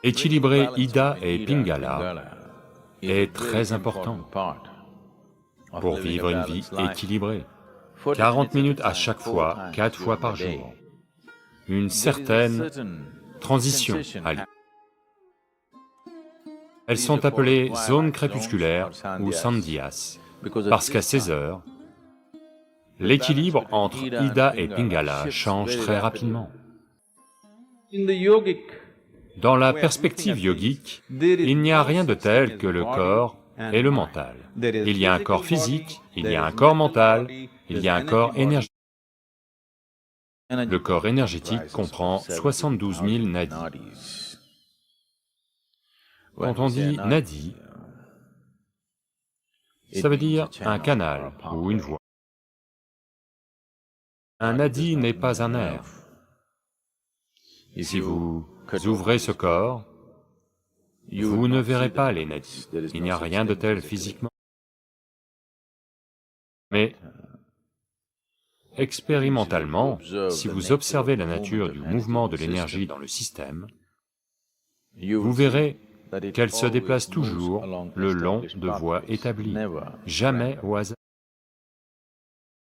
Équilibrer Ida et Pingala est très important pour vivre une vie équilibrée. 40 minutes à chaque fois, 4 fois par jour. Une certaine transition a lieu. Elles sont appelées zones crépusculaires ou sandhyas, parce qu'à ces heures, l'équilibre entre Ida et Pingala change très rapidement. Dans la perspective yogique, il n'y a rien de tel que le corps et le mental. Il y a un corps physique, il y a un corps mental, il y a un corps énergétique. Le corps énergétique comprend 72 000 nadis. Quand on dit nadi, ça veut dire un canal ou une voie. Un nadi n'est pas un nerf. Si vous ouvrez ce corps, vous ne verrez pas les nadis, il n'y a rien de tel physiquement. Mais expérimentalement, si vous observez la nature du mouvement de l'énergie dans le système, vous verrez qu'elle se déplace toujours le long de voies établies, jamais au hasard.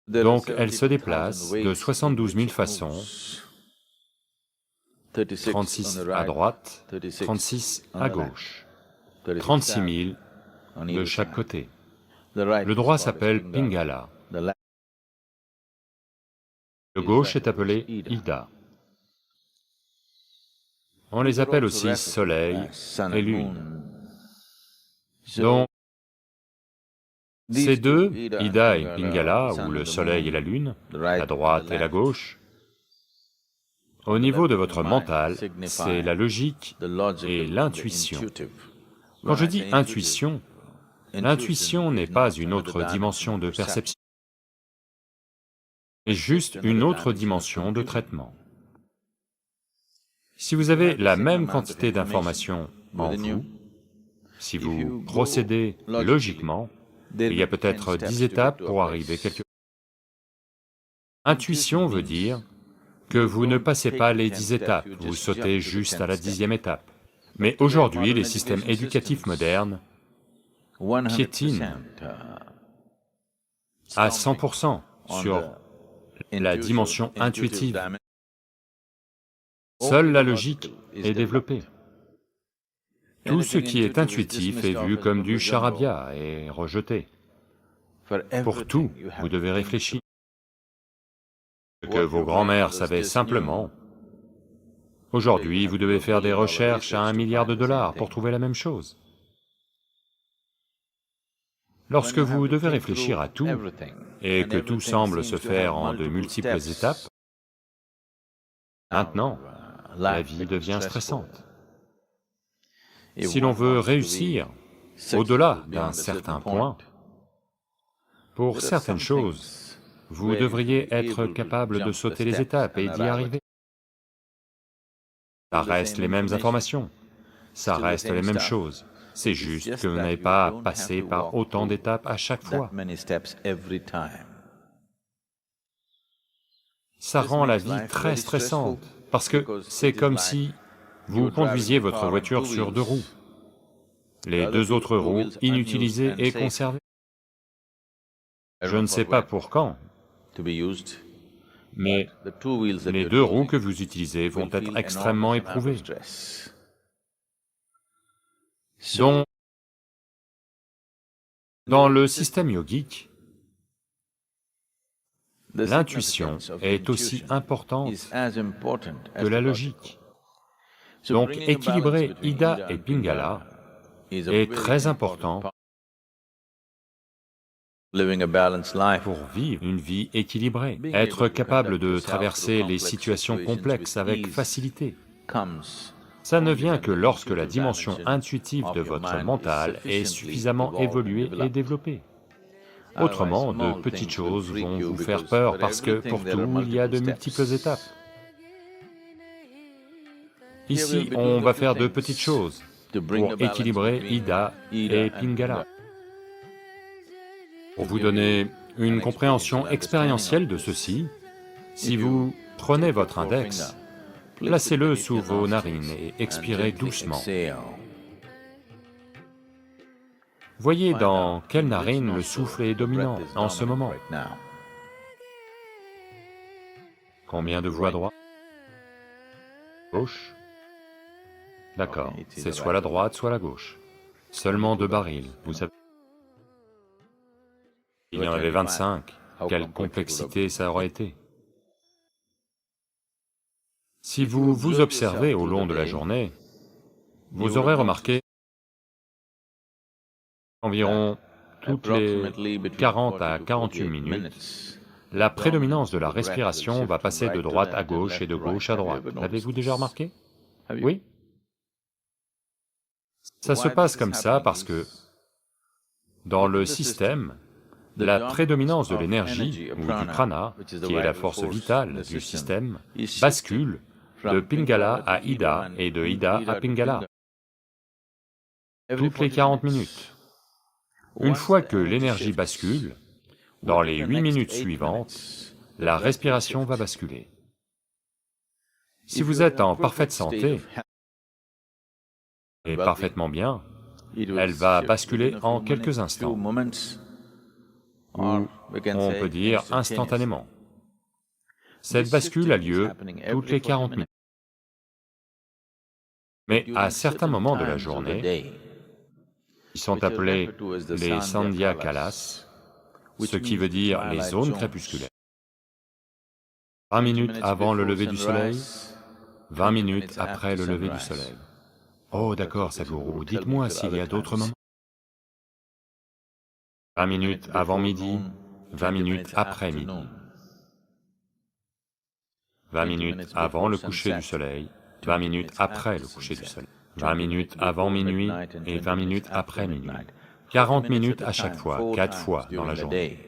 Donc elle se déplace de 72 000 façons, 36 à droite, 36 à gauche, 36 000 de chaque côté. Le droit s'appelle Pingala, le gauche est appelé Ida. On les appelle aussi Soleil et Lune. Donc, ces deux, Ida et Pingala, ou le Soleil et la Lune, la droite et la gauche, au niveau de votre mental, c'est la logique et l'intuition. Quand je dis intuition, l'intuition n'est pas une autre dimension de perception, mais juste une autre dimension de traitement. Si vous avez la même quantité d'informations en vous, si vous procédez logiquement, il y a peut-être 10 étapes pour arriver quelque part. Intuition veut dire que vous ne passez pas les 10 étapes, vous sautez juste à la 10e étape. Mais aujourd'hui, les systèmes éducatifs modernes piétinent à 100% sur la dimension intuitive. Seule la logique est développée. Tout ce qui est intuitif est vu comme du charabia et rejeté. Pour tout, vous devez réfléchir. Ce que vos grands-mères savaient simplement, aujourd'hui vous devez faire des recherches à 1 milliard de dollars pour trouver la même chose. Lorsque vous devez réfléchir à tout, et que tout semble se faire en de multiples étapes, maintenant, la vie devient stressante. Si l'on veut réussir au-delà d'un certain point, pour certaines choses, vous devriez être capable de sauter les étapes et d'y arriver. Ça reste les mêmes informations, ça reste les mêmes choses, c'est juste que vous n'avez pas à passer par autant d'étapes à chaque fois. Ça rend la vie très stressante, parce que c'est comme si vous conduisiez votre voiture sur 2 roues, les 2 autres roues inutilisées et conservées. Je ne sais pas pour quand, mais les 2 roues que vous utilisez vont être extrêmement éprouvées. Donc, dans le système yogique, l'intuition est aussi importante que la logique. Donc équilibrer Ida et Pingala est très important pour vivre une vie équilibrée, être capable de traverser les situations complexes avec facilité. Ça ne vient que lorsque la dimension intuitive de votre mental est suffisamment évoluée et développée. Autrement, de petites choses vont vous faire peur parce que pour tout, il y a de multiples étapes. Ici, on va faire de petites choses pour équilibrer Ida et Pingala. Pour vous donner une compréhension expérientielle de ceci, si vous prenez votre index Placez-le sous vos narines et expirez doucement. Voyez dans quelle narine le souffle est dominant en ce moment. Combien de voix droite? Gauche? D'accord, c'est soit la droite, soit la gauche. Seulement 2 barils, vous savez. Il y en avait 25, quelle complexité ça aurait été. Si vous vous observez au long de la journée, vous aurez remarqué environ toutes les 40 à 48 minutes, la prédominance de la respiration va passer de droite à gauche et de gauche à droite. L'avez-vous déjà remarqué? Oui? Ça se passe comme ça parce que, dans le système, la prédominance de l'énergie, ou du prana, qui est la force vitale du système, bascule de Pingala à Ida et de Ida à Pingala, toutes les 40 minutes. Une fois que l'énergie bascule, dans les 8 minutes suivantes, la respiration va basculer. Si vous êtes en parfaite santé, et parfaitement bien, elle va basculer en quelques instants, ou on peut dire instantanément. Cette bascule a lieu toutes les 40 minutes. Mais à certains moments de la journée, qui sont appelés les Sandhya Kalas, ce qui veut dire les zones crépusculaires, 20 minutes avant le lever du soleil, 20 minutes après le lever du soleil. Oh d'accord, Sadhguru, dites-moi s'il y a d'autres moments. 20 minutes avant midi, 20 minutes après midi. 20 minutes avant le coucher du soleil, 20 minutes après le coucher du soleil. 20 minutes avant minuit et 20 minutes après minuit. 40 minutes à chaque fois, 4 fois dans la journée.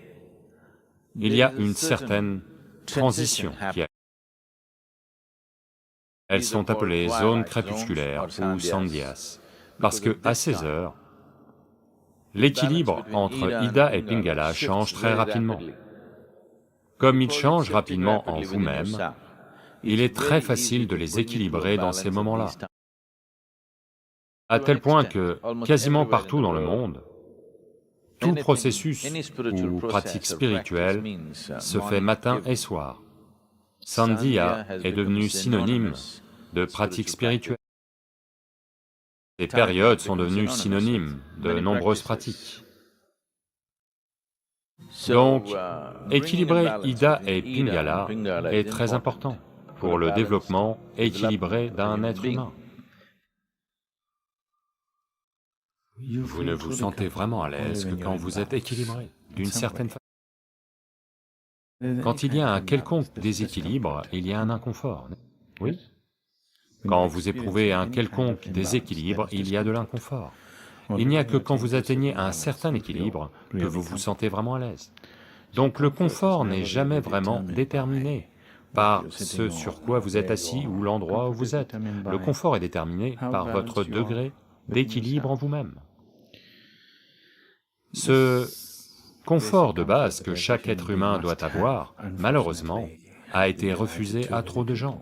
Il y a une certaine transition qui a... Elles sont appelées zones crépusculaires ou sandhyas, parce que à ces heures, l'équilibre entre Ida et Pingala change très rapidement. Comme il change rapidement en vous-même, il est très facile de les équilibrer dans ces moments-là. À tel point que, quasiment partout dans le monde, tout processus ou pratique spirituelle se fait matin et soir. Sandhya est devenu synonyme de pratique spirituelle. Ces périodes sont devenues synonymes de nombreuses pratiques. Donc, équilibrer Ida et Pingala est très important pour le développement équilibré d'un être humain. Vous ne vous sentez vraiment à l'aise que quand vous êtes équilibré, d'une certaine façon. Quand il y a un quelconque déséquilibre, il y a un inconfort, oui? Quand vous éprouvez un quelconque déséquilibre, il y a de l'inconfort. Il n'y a que quand vous atteignez un certain équilibre que vous vous sentez vraiment à l'aise. Donc le confort n'est jamais vraiment déterminé par ce sur quoi vous êtes assis ou l'endroit où vous êtes. Le confort est déterminé par votre degré d'équilibre en vous-même. Ce confort de base que chaque être humain doit avoir, malheureusement, a été refusé à trop de gens.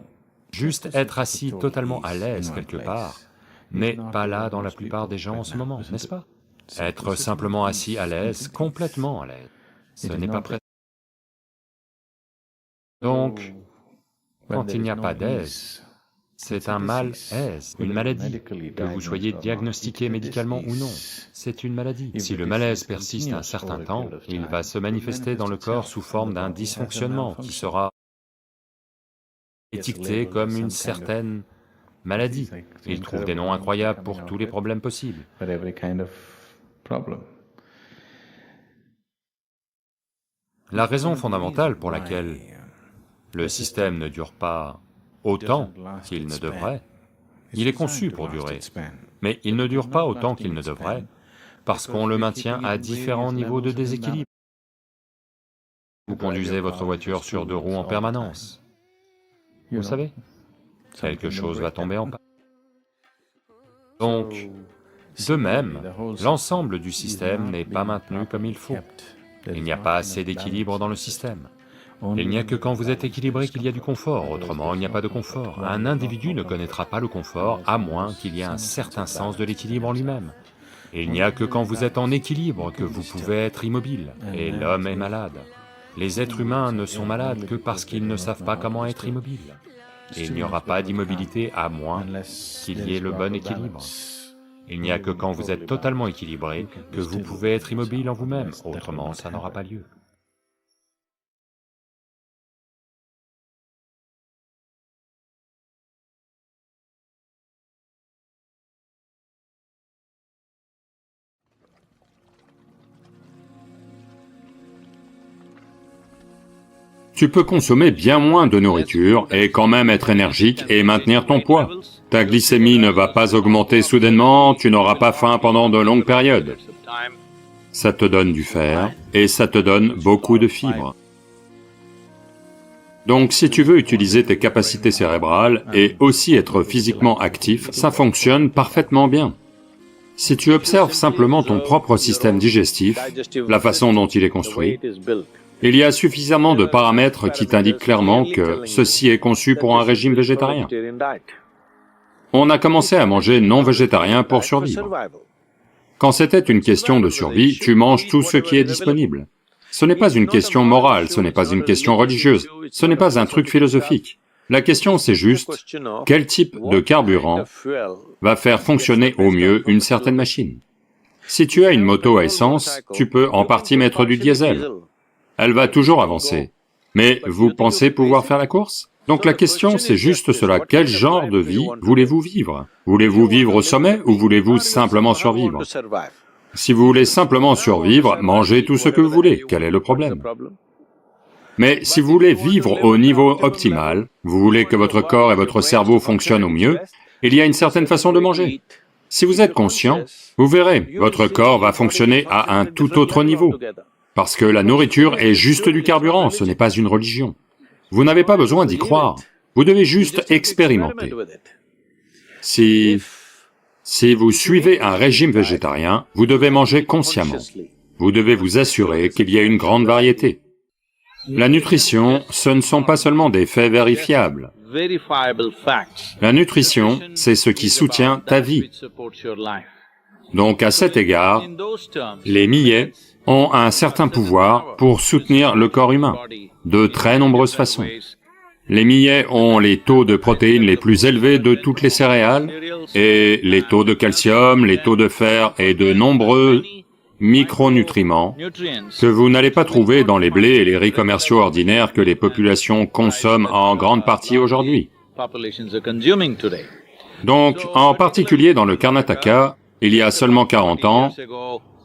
Juste être assis totalement à l'aise quelque part n'est pas là dans la plupart des gens en ce moment, n'est-ce pas? Être simplement assis à l'aise, complètement à l'aise, ce n'est pas prêt. Donc, quand il n'y a pas d'aise, c'est un malaise, une maladie. Que vous soyez diagnostiqué médicalement ou non, c'est une maladie. Si le malaise persiste un certain temps, il va se manifester dans le corps sous forme d'un dysfonctionnement qui sera étiqueté comme une certaine maladie. Il trouve des noms incroyables pour tous les problèmes possibles. La raison fondamentale pour laquelle le système ne dure pas autant qu'il ne devrait, il est conçu pour durer, mais il ne dure pas autant qu'il ne devrait, parce qu'on le maintient à différents niveaux de déséquilibre. Vous conduisez votre voiture sur 2 roues en permanence. Vous savez, quelque chose va tomber en panne. Donc, de même, l'ensemble du système n'est pas maintenu comme il faut. Il n'y a pas assez d'équilibre dans le système. Il n'y a que quand vous êtes équilibré qu'il y a du confort, autrement il n'y a pas de confort. Un individu ne connaîtra pas le confort à moins qu'il y ait un certain sens de l'équilibre en lui-même. Il n'y a que quand vous êtes en équilibre que vous pouvez être immobile, et l'homme est malade. Les êtres humains ne sont malades que parce qu'ils ne savent pas comment être immobiles. Et il n'y aura pas d'immobilité à moins qu'il y ait le bon équilibre. Il n'y a que quand vous êtes totalement équilibré que vous pouvez être immobile en vous-même, autrement ça n'aura pas lieu. Tu peux consommer bien moins de nourriture et quand même être énergique et maintenir ton poids. Ta glycémie ne va pas augmenter soudainement, tu n'auras pas faim pendant de longues périodes. Ça te donne du fer et ça te donne beaucoup de fibres. Donc si tu veux utiliser tes capacités cérébrales et aussi être physiquement actif, ça fonctionne parfaitement bien. Si tu observes simplement ton propre système digestif, la façon dont il est construit, il y a suffisamment de paramètres qui t'indiquent clairement que ceci est conçu pour un régime végétarien. On a commencé à manger non végétarien pour survivre. Quand c'était une question de survie, tu manges tout ce qui est disponible. Ce n'est pas une question morale, ce n'est pas une question religieuse, ce n'est pas un truc philosophique. La question c'est juste, quel type de carburant va faire fonctionner au mieux une certaine machine? Si tu as une moto à essence, tu peux en partie mettre du diesel. Elle va toujours avancer. Mais vous pensez pouvoir faire la course? Donc la question c'est juste cela, quel genre de vie voulez-vous vivre? Voulez-vous vivre au sommet ou voulez-vous simplement survivre? Si vous voulez simplement survivre, mangez tout ce que vous voulez, quel est le problème? Mais si vous voulez vivre au niveau optimal, vous voulez que votre corps et votre cerveau fonctionnent au mieux, il y a une certaine façon de manger. Si vous êtes conscient, vous verrez, votre corps va fonctionner à un tout autre niveau. Parce que la nourriture est juste du carburant, ce n'est pas une religion. Vous n'avez pas besoin d'y croire, vous devez juste expérimenter. Si vous suivez un régime végétarien, vous devez manger consciemment. Vous devez vous assurer qu'il y a une grande variété. La nutrition, ce ne sont pas seulement des faits vérifiables. La nutrition, c'est ce qui soutient ta vie. Donc à cet égard, les millets ont un certain pouvoir pour soutenir le corps humain, de très nombreuses façons. Les millets ont les taux de protéines les plus élevés de toutes les céréales, et les taux de calcium, les taux de fer et de nombreux micronutriments que vous n'allez pas trouver dans les blés et les riz commerciaux ordinaires que les populations consomment en grande partie aujourd'hui. Donc, en particulier dans le Karnataka, il y a seulement 40 ans,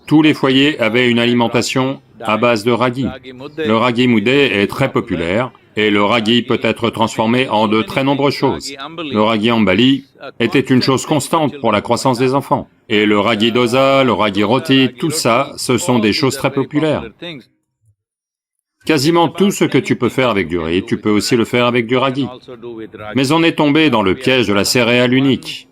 tous les foyers avaient une alimentation à base de ragi. Le ragi mudé est très populaire, et le ragi peut être transformé en de très nombreuses choses. Le ragi ambali était une chose constante pour la croissance des enfants. Et le ragi dosa, le ragi roti, tout ça, ce sont des choses très populaires. Quasiment tout ce que tu peux faire avec du riz, tu peux aussi le faire avec du ragi. Mais on est tombé dans le piège de la céréale unique.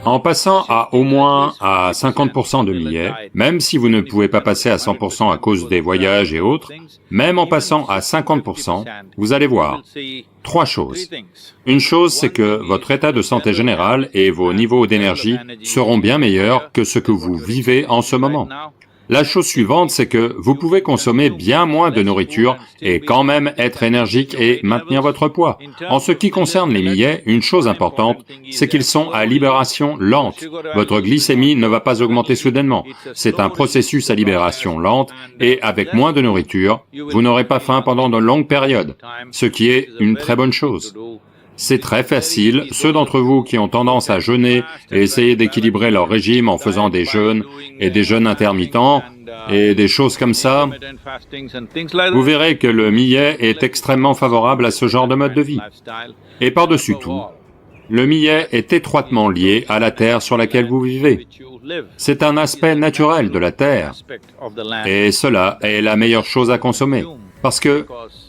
En passant à au moins à 50% de millet, même si vous ne pouvez pas passer à 100% à cause des voyages et autres, même en passant à 50%, vous allez voir trois choses. Une chose, c'est que votre état de santé général et vos niveaux d'énergie seront bien meilleurs que ce que vous vivez en ce moment. La chose suivante, c'est que vous pouvez consommer bien moins de nourriture et quand même être énergique et maintenir votre poids. En ce qui concerne les millets, une chose importante, c'est qu'ils sont à libération lente. Votre glycémie ne va pas augmenter soudainement. C'est un processus à libération lente et avec moins de nourriture, vous n'aurez pas faim pendant de longues périodes, ce qui est une très bonne chose. C'est très facile, ceux d'entre vous qui ont tendance à jeûner et essayer d'équilibrer leur régime en faisant des jeûnes et des jeûnes intermittents et des choses comme ça, vous verrez que le millet est extrêmement favorable à ce genre de mode de vie. Et par-dessus tout, le millet est étroitement lié à la terre sur laquelle vous vivez. C'est un aspect naturel de la terre, et cela est la meilleure chose à consommer, parce que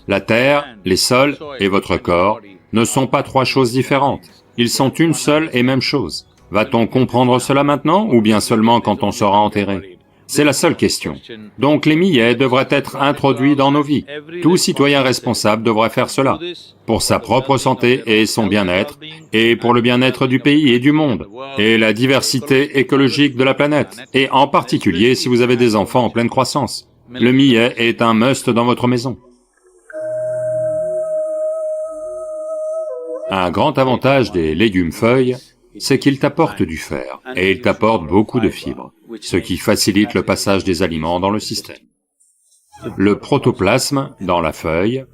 la terre, les sols et votre corps ne sont pas trois choses différentes, ils sont une seule et même chose. Va-t-on comprendre cela maintenant, ou bien seulement quand on sera enterré? C'est la seule question. Donc les millets devraient être introduits dans nos vies. Tout citoyen responsable devrait faire cela, pour sa propre santé et son bien-être, et pour le bien-être du pays et du monde, et la diversité écologique de la planète, et en particulier si vous avez des enfants en pleine croissance. Le millet est un must dans votre maison. Un grand avantage des légumes-feuilles, c'est qu'ils t'apportent du fer, et ils t'apportent beaucoup de fibres, ce qui facilite le passage des aliments dans le système. Le protoplasme dans la feuille,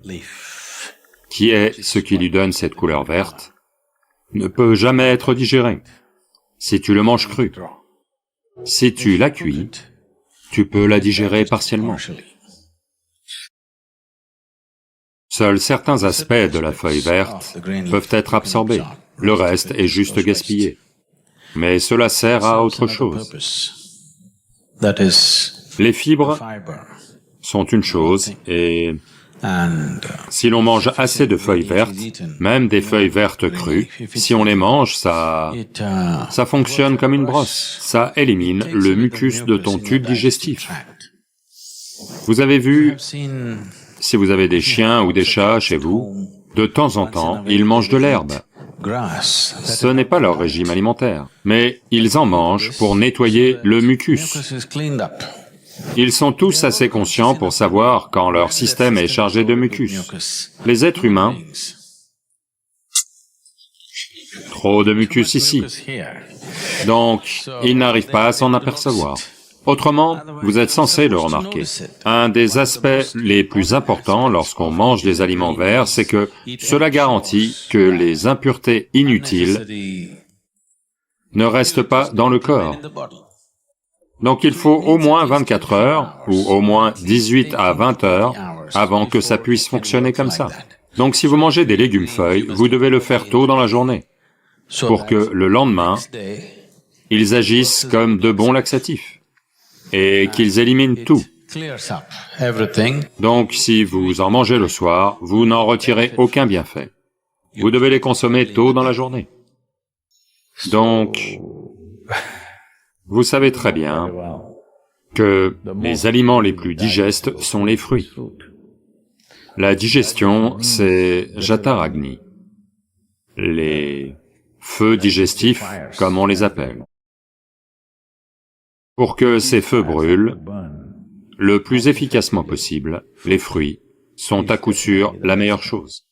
qui est ce qui lui donne cette couleur verte, ne peut jamais être digéré si tu le manges cru. Si tu la cuis, tu peux la digérer partiellement. Seuls certains aspects de la feuille verte peuvent être absorbés, le reste est juste gaspillé. Mais cela sert à autre chose. Les fibres sont une chose, et si l'on mange assez de feuilles vertes, même des feuilles vertes crues, si on les mange, ça fonctionne comme une brosse, ça élimine le mucus de ton tube digestif. Vous avez vu, si vous avez des chiens ou des chats chez vous, de temps en temps, ils mangent de l'herbe. Ce n'est pas leur régime alimentaire, mais ils en mangent pour nettoyer le mucus. Ils sont tous assez conscients pour savoir quand leur système est chargé de mucus. Les êtres humains, trop de mucus ici, donc ils n'arrivent pas à s'en apercevoir. Autrement, vous êtes censé le remarquer. Un des aspects les plus importants lorsqu'on mange des aliments verts, c'est que cela garantit que les impuretés inutiles ne restent pas dans le corps. Donc il faut au moins 24 heures, ou au moins 18 à 20 heures, avant que ça puisse fonctionner comme ça. Donc si vous mangez des légumes-feuilles, vous devez le faire tôt dans la journée, pour que le lendemain, ils agissent comme de bons laxatifs, et qu'ils éliminent tout. Donc si vous en mangez le soir, vous n'en retirez aucun bienfait. Vous devez les consommer tôt dans la journée. Donc, vous savez très bien que les aliments les plus digestes sont les fruits. La digestion, c'est Jataragni, les feux digestifs, comme on les appelle. Pour que ces feux brûlent le plus efficacement possible, les fruits sont à coup sûr la meilleure chose.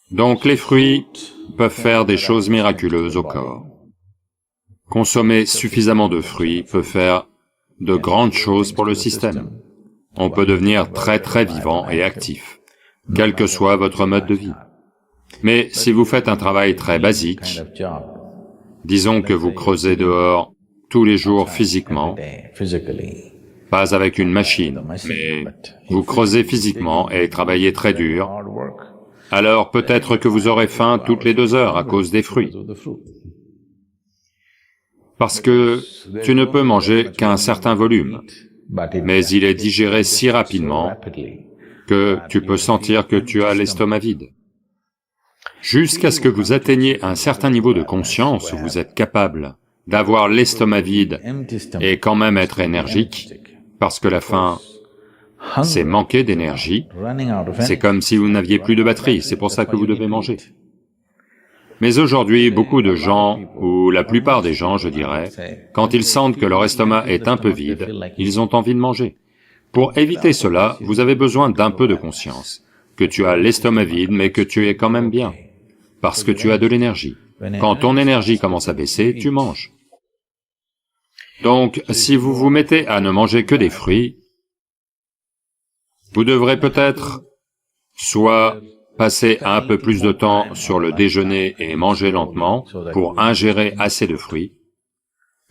Donc les fruits peuvent faire des choses miraculeuses au corps. Consommer suffisamment de fruits peut faire de grandes choses pour le système. On peut devenir très très vivant et actif, quel que soit votre mode de vie. Mais si vous faites un travail très basique, disons que vous creusez dehors tous les jours physiquement, pas avec une machine, mais vous creusez physiquement et travaillez très dur, alors peut-être que vous aurez faim toutes les 2 heures à cause des fruits. Parce que tu ne peux manger qu'un certain volume, mais il est digéré si rapidement que tu peux sentir que tu as l'estomac vide. Jusqu'à ce que vous atteigniez un certain niveau de conscience où vous êtes capable d'avoir l'estomac vide et quand même être énergique, parce que la faim, c'est manquer d'énergie, c'est comme si vous n'aviez plus de batterie, c'est pour ça que vous devez manger. Mais aujourd'hui, beaucoup de gens, ou la plupart des gens, je dirais, quand ils sentent que leur estomac est un peu vide, ils ont envie de manger. Pour éviter cela, vous avez besoin d'un peu de conscience, que tu as l'estomac vide, mais que tu es quand même bien, parce que tu as de l'énergie. Quand ton énergie commence à baisser, tu manges. Donc, si vous vous mettez à ne manger que des fruits, vous devrez peut-être soit passer un peu plus de temps sur le déjeuner et manger lentement pour ingérer assez de fruits,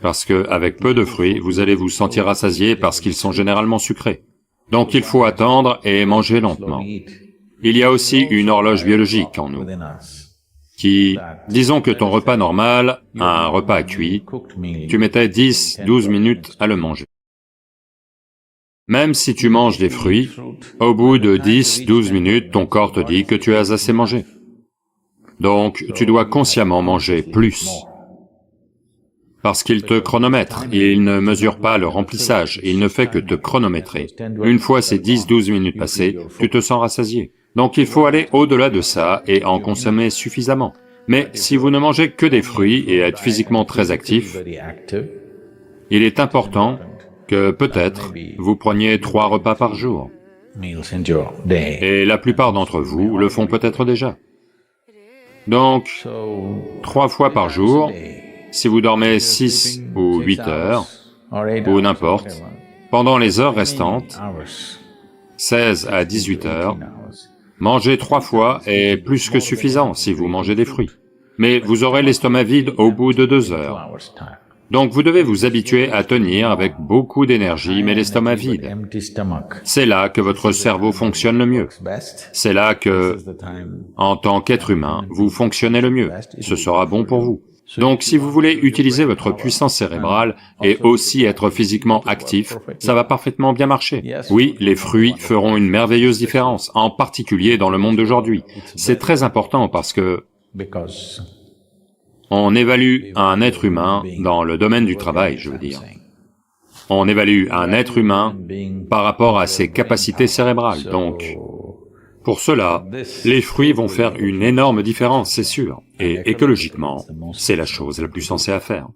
parce que avec peu de fruits, vous allez vous sentir rassasié parce qu'ils sont généralement sucrés. Donc il faut attendre et manger lentement. Il y a aussi une horloge biologique en nous, qui, disons que ton repas normal, un repas cuit, tu mettais 10-12 minutes à le manger. Même si tu manges des fruits, au bout de 10-12 minutes, ton corps te dit que tu as assez mangé. Donc, tu dois consciemment manger plus. Parce qu'il te chronomètre, et il ne mesure pas le remplissage, il ne fait que te chronométrer. Une fois ces 10-12 minutes passées, tu te sens rassasié. Donc il faut aller au-delà de ça et en consommer suffisamment. Mais si vous ne mangez que des fruits et êtes physiquement très actif, il est important que peut-être vous preniez 3 repas par jour. Et la plupart d'entre vous le font peut-être déjà. Donc, 3 fois par jour, si vous dormez 6 ou 8 heures, ou n'importe, pendant les heures restantes, 16 à 18 heures, manger 3 fois est plus que suffisant si vous mangez des fruits. Mais vous aurez l'estomac vide au bout de 2 heures. Donc vous devez vous habituer à tenir avec beaucoup d'énergie mais l'estomac vide. C'est là que votre cerveau fonctionne le mieux. C'est là que, en tant qu'être humain, vous fonctionnez le mieux. Ce sera bon pour vous. Donc si vous voulez utiliser votre puissance cérébrale et aussi être physiquement actif, ça va parfaitement bien marcher. Oui, les fruits feront une merveilleuse différence, en particulier dans le monde d'aujourd'hui. C'est très important parce que on évalue un être humain dans le domaine du travail, je veux dire. On évalue un être humain par rapport à ses capacités cérébrales, donc pour cela, les fruits vont faire une énorme différence, c'est sûr, et écologiquement, c'est la chose la plus sensée à faire.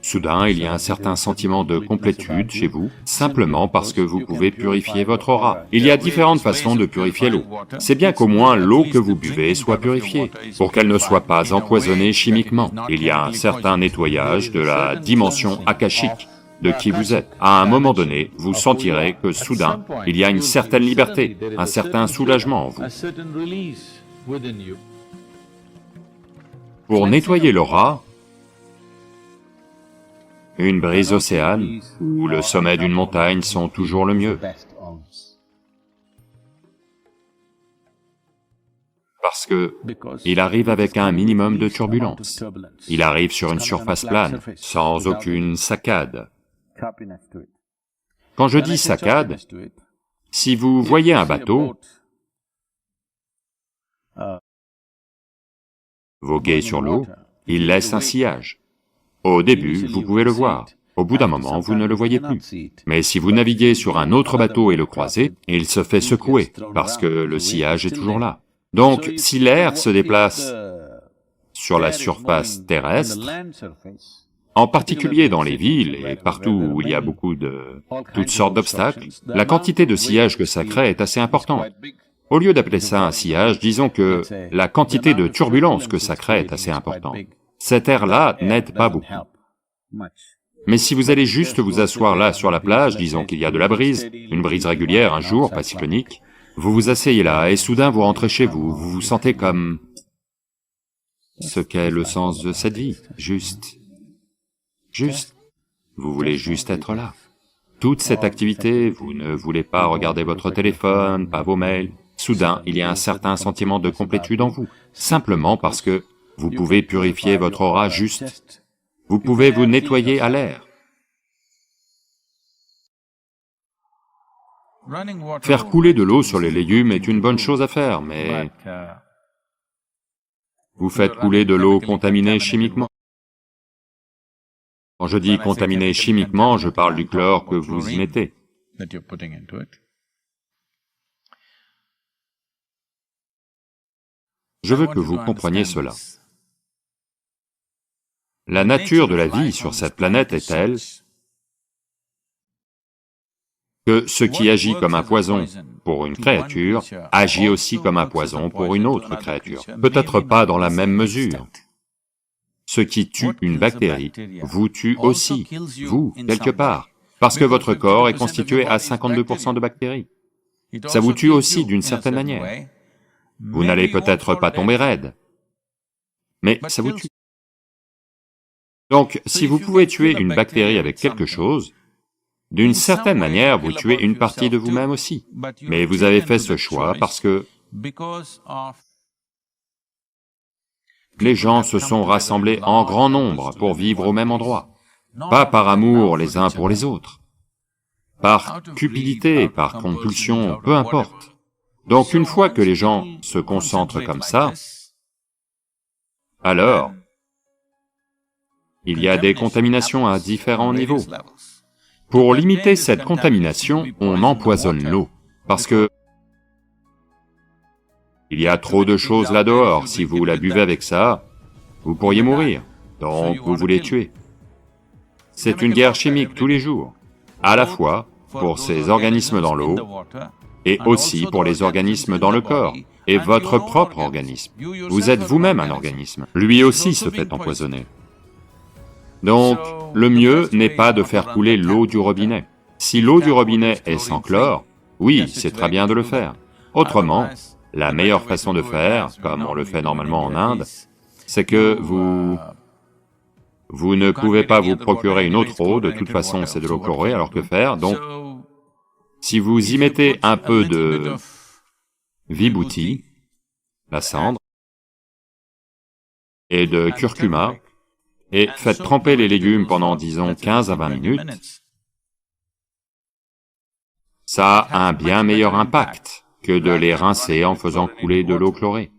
Soudain, il y a un certain sentiment de complétude chez vous, simplement parce que vous pouvez purifier votre aura. Il y a différentes façons de purifier l'eau. C'est bien qu'au moins l'eau que vous buvez soit purifiée, pour qu'elle ne soit pas empoisonnée chimiquement. Il y a un certain nettoyage de la dimension akashique de qui vous êtes. À un moment donné, vous sentirez que soudain, il y a une certaine liberté, un certain soulagement en vous. Pour nettoyer l'aura, une brise océane ou le sommet d'une montagne sont toujours le mieux. Parce que il arrive avec un minimum de turbulence. Il arrive sur une surface plane, sans aucune saccade. Quand je dis saccade, si vous voyez un bateau voguer sur l'eau, il laisse un sillage. Au début, vous pouvez le voir. Au bout d'un moment, vous ne le voyez plus. Mais si vous naviguez sur un autre bateau et le croisez, il se fait secouer, parce que le sillage est toujours là. Donc, si l'air se déplace sur la surface terrestre, en particulier dans les villes et partout où il y a toutes sortes d'obstacles, la quantité de sillage que ça crée est assez importante. Au lieu d'appeler ça un sillage, disons que la quantité de turbulence que ça crée est assez importante. Cet air-là n'aide pas beaucoup. Mais si vous allez juste vous asseoir là sur la plage, disons qu'il y a de la brise, une brise régulière un jour, pas cyclonique, vous vous asseyez là et soudain vous rentrez chez vous, vous vous sentez comme ce qu'est le sens de cette vie, juste. Vous voulez juste être là. Toute cette activité, vous ne voulez pas regarder votre téléphone, pas vos mails. Soudain, il y a un certain sentiment de complétude en vous, simplement parce que vous pouvez purifier votre aura juste. Vous pouvez vous nettoyer à l'air. Faire couler de l'eau sur les légumes est une bonne chose à faire, mais vous faites couler de l'eau contaminée chimiquement. Quand je dis contaminée chimiquement, je parle du chlore que vous y mettez. Je veux que vous compreniez cela. La nature de la vie sur cette planète est telle que ce qui agit comme un poison pour une créature agit aussi comme un poison pour une autre créature, peut-être pas dans la même mesure. Ce qui tue une bactérie vous tue aussi, vous, quelque part, parce que votre corps est constitué à 52% de bactéries. Ça vous tue aussi d'une certaine manière. Vous n'allez peut-être pas tomber raide, mais ça vous tue. Donc, si vous pouvez tuer une bactérie avec quelque chose, d'une certaine manière, vous tuez une partie de vous-même aussi. Mais vous avez fait ce choix parce que les gens se sont rassemblés en grand nombre pour vivre au même endroit, pas par amour les uns pour les autres, par cupidité, par compulsion, peu importe. Donc une fois que les gens se concentrent comme ça, alors il y a des contaminations à différents niveaux. Pour limiter cette contamination, on empoisonne l'eau, parce que il y a trop de choses là-dehors, si vous la buvez avec ça, vous pourriez mourir, donc vous voulez tuer. C'est une guerre chimique tous les jours, à la fois pour ces organismes dans l'eau, et aussi pour les organismes dans le corps, et votre propre organisme. Vous êtes vous-même un organisme, lui aussi se fait empoisonner. Donc, le mieux n'est pas de faire couler l'eau du robinet. Si l'eau du robinet est sans chlore, oui, c'est très bien de le faire. Autrement, la meilleure façon de faire, comme on le fait normalement en Inde, c'est que vous ne pouvez pas vous procurer une autre eau, de toute façon c'est de l'eau chlorée, alors que faire? Donc, si vous y mettez un peu de vibhuti, la cendre, et de curcuma, et faites tremper les légumes pendant, disons, 15 à 20 minutes, ça a un bien meilleur impact que de les rincer en faisant couler de l'eau chlorée.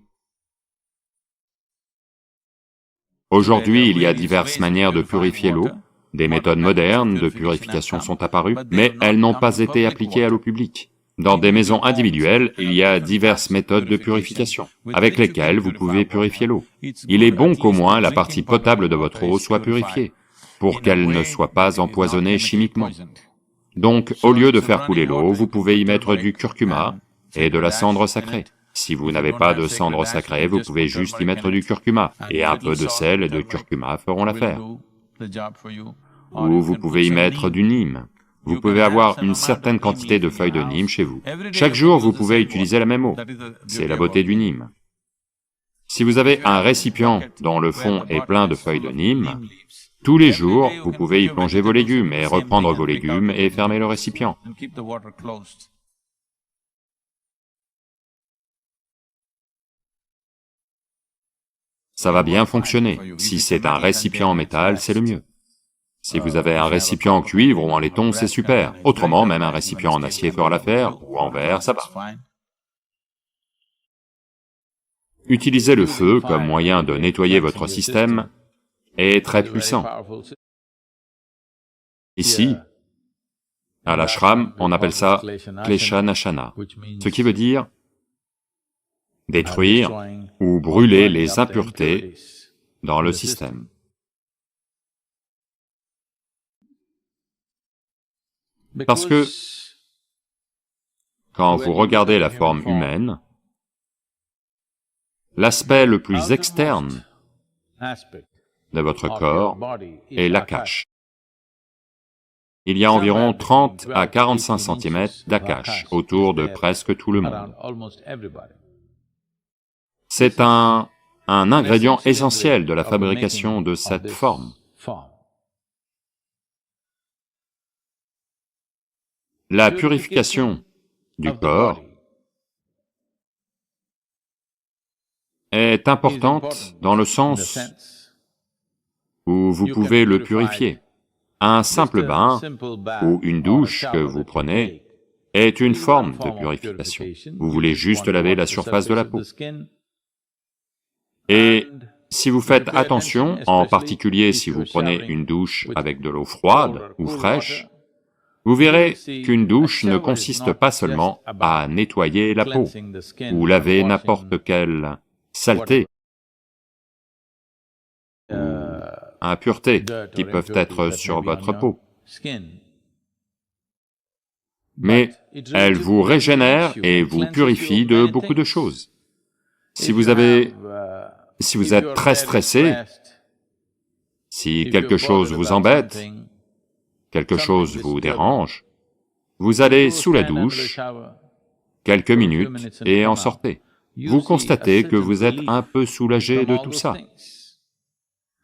Aujourd'hui, il y a diverses manières de purifier l'eau, des méthodes modernes de purification sont apparues, mais elles n'ont pas été appliquées à l'eau publique. Dans des maisons individuelles, il y a diverses méthodes de purification, avec lesquelles vous pouvez purifier l'eau. Il est bon qu'au moins la partie potable de votre eau soit purifiée, pour qu'elle ne soit pas empoisonnée chimiquement. Donc, au lieu de faire couler l'eau, vous pouvez y mettre du curcuma et de la cendre sacrée. Si vous n'avez pas de cendre sacrée, vous pouvez juste y mettre du curcuma, et un peu de sel et de curcuma feront l'affaire. Ou vous pouvez y mettre du nîmes. Vous pouvez avoir une certaine quantité de feuilles de nîmes chez vous. Chaque jour, vous pouvez utiliser la même eau. C'est la beauté du nîmes. Si vous avez un récipient dont le fond est plein de feuilles de nîmes, tous les jours, vous pouvez y plonger vos légumes et reprendre vos légumes et fermer le récipient. Ça va bien fonctionner. Si c'est un récipient en métal, c'est le mieux. Si vous avez un récipient en cuivre ou en laiton, c'est super. Autrement, même un récipient en acier fera l'affaire, ou en verre, ça va. Utiliser le feu comme moyen de nettoyer votre système est très puissant. Ici, à l'ashram, on appelle ça klesha nashana, ce qui veut dire détruire ou brûler les impuretés dans le système. Parce que, quand vous regardez la forme humaine, l'aspect le plus externe de votre corps est l'akash. Il y a environ 30 à 45 cm d'akash autour de presque tout le monde. C'est un ingrédient essentiel de la fabrication de cette forme. La purification du corps est importante dans le sens où vous pouvez le purifier. Un simple bain ou une douche que vous prenez est une forme de purification. Vous voulez juste laver la surface de la peau. Et si vous faites attention, en particulier si vous prenez une douche avec de l'eau froide ou fraîche, vous verrez qu'une douche ne consiste pas seulement à nettoyer la peau, ou laver n'importe quelle saleté, ou impuretés qui peuvent être sur votre peau. Mais elle vous régénère et vous purifie de beaucoup de choses. Si vous êtes très stressé, si quelque chose vous embête, quelque chose vous dérange, vous allez sous la douche, quelques minutes, et en sortez. Vous constatez que vous êtes un peu soulagé de tout ça.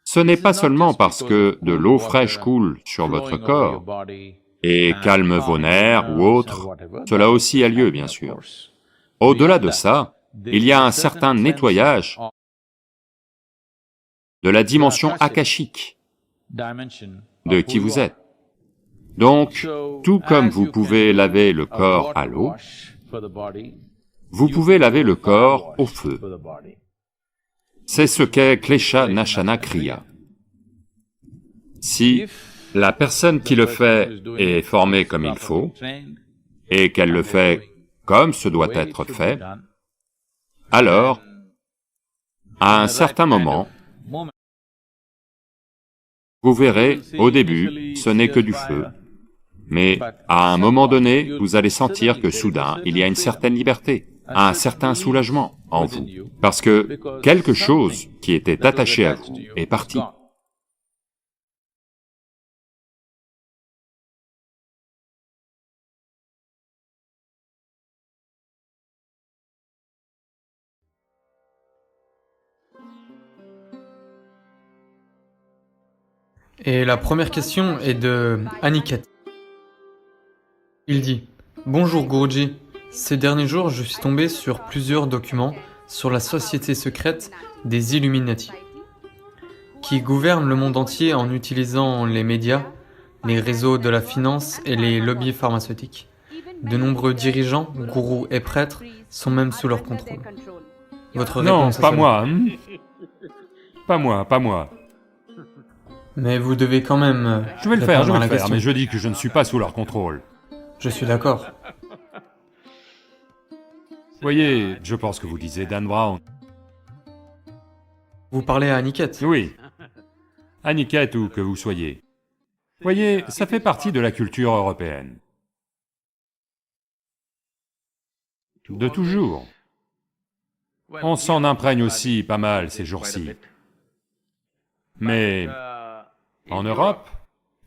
Ce n'est pas seulement parce que de l'eau fraîche coule sur votre corps et calme vos nerfs ou autre, cela aussi a lieu, bien sûr. Au-delà de ça, il y a un certain nettoyage de la dimension akashique de qui vous êtes. Donc, tout comme vous pouvez laver le corps à l'eau, vous pouvez laver le corps au feu. C'est ce qu'est Klesha Nashana Kriya. Si la personne qui le fait est formée comme il faut, et qu'elle le fait comme ce doit être fait, alors, à un certain moment, vous verrez, au début, ce n'est que du feu, mais à un moment donné, vous allez sentir que soudain, il y a une certaine liberté, un certain soulagement en vous, parce que quelque chose qui était attaché à vous est parti. Et la première question est de Aniket. Il dit: Bonjour Guruji, ces derniers jours je suis tombé sur plusieurs documents sur la société secrète des Illuminati, qui gouvernent le monde entier en utilisant les médias, les réseaux de la finance et les lobbies pharmaceutiques. De nombreux dirigeants, gourous et prêtres sont même sous leur contrôle. Votre Non, réponse à pas cela? moi, Pas moi, pas moi. Mais vous devez quand même Je vais le répondre faire, à la question. mais je dis que je ne suis pas sous leur contrôle. Je suis d'accord. Voyez, je pense que vous lisez Dan Brown. Vous parlez à Aniket? Oui. Aniket ou que vous soyez. Voyez, ça fait partie de la culture européenne. De toujours. On s'en imprègne aussi pas mal ces jours-ci. Mais en Europe,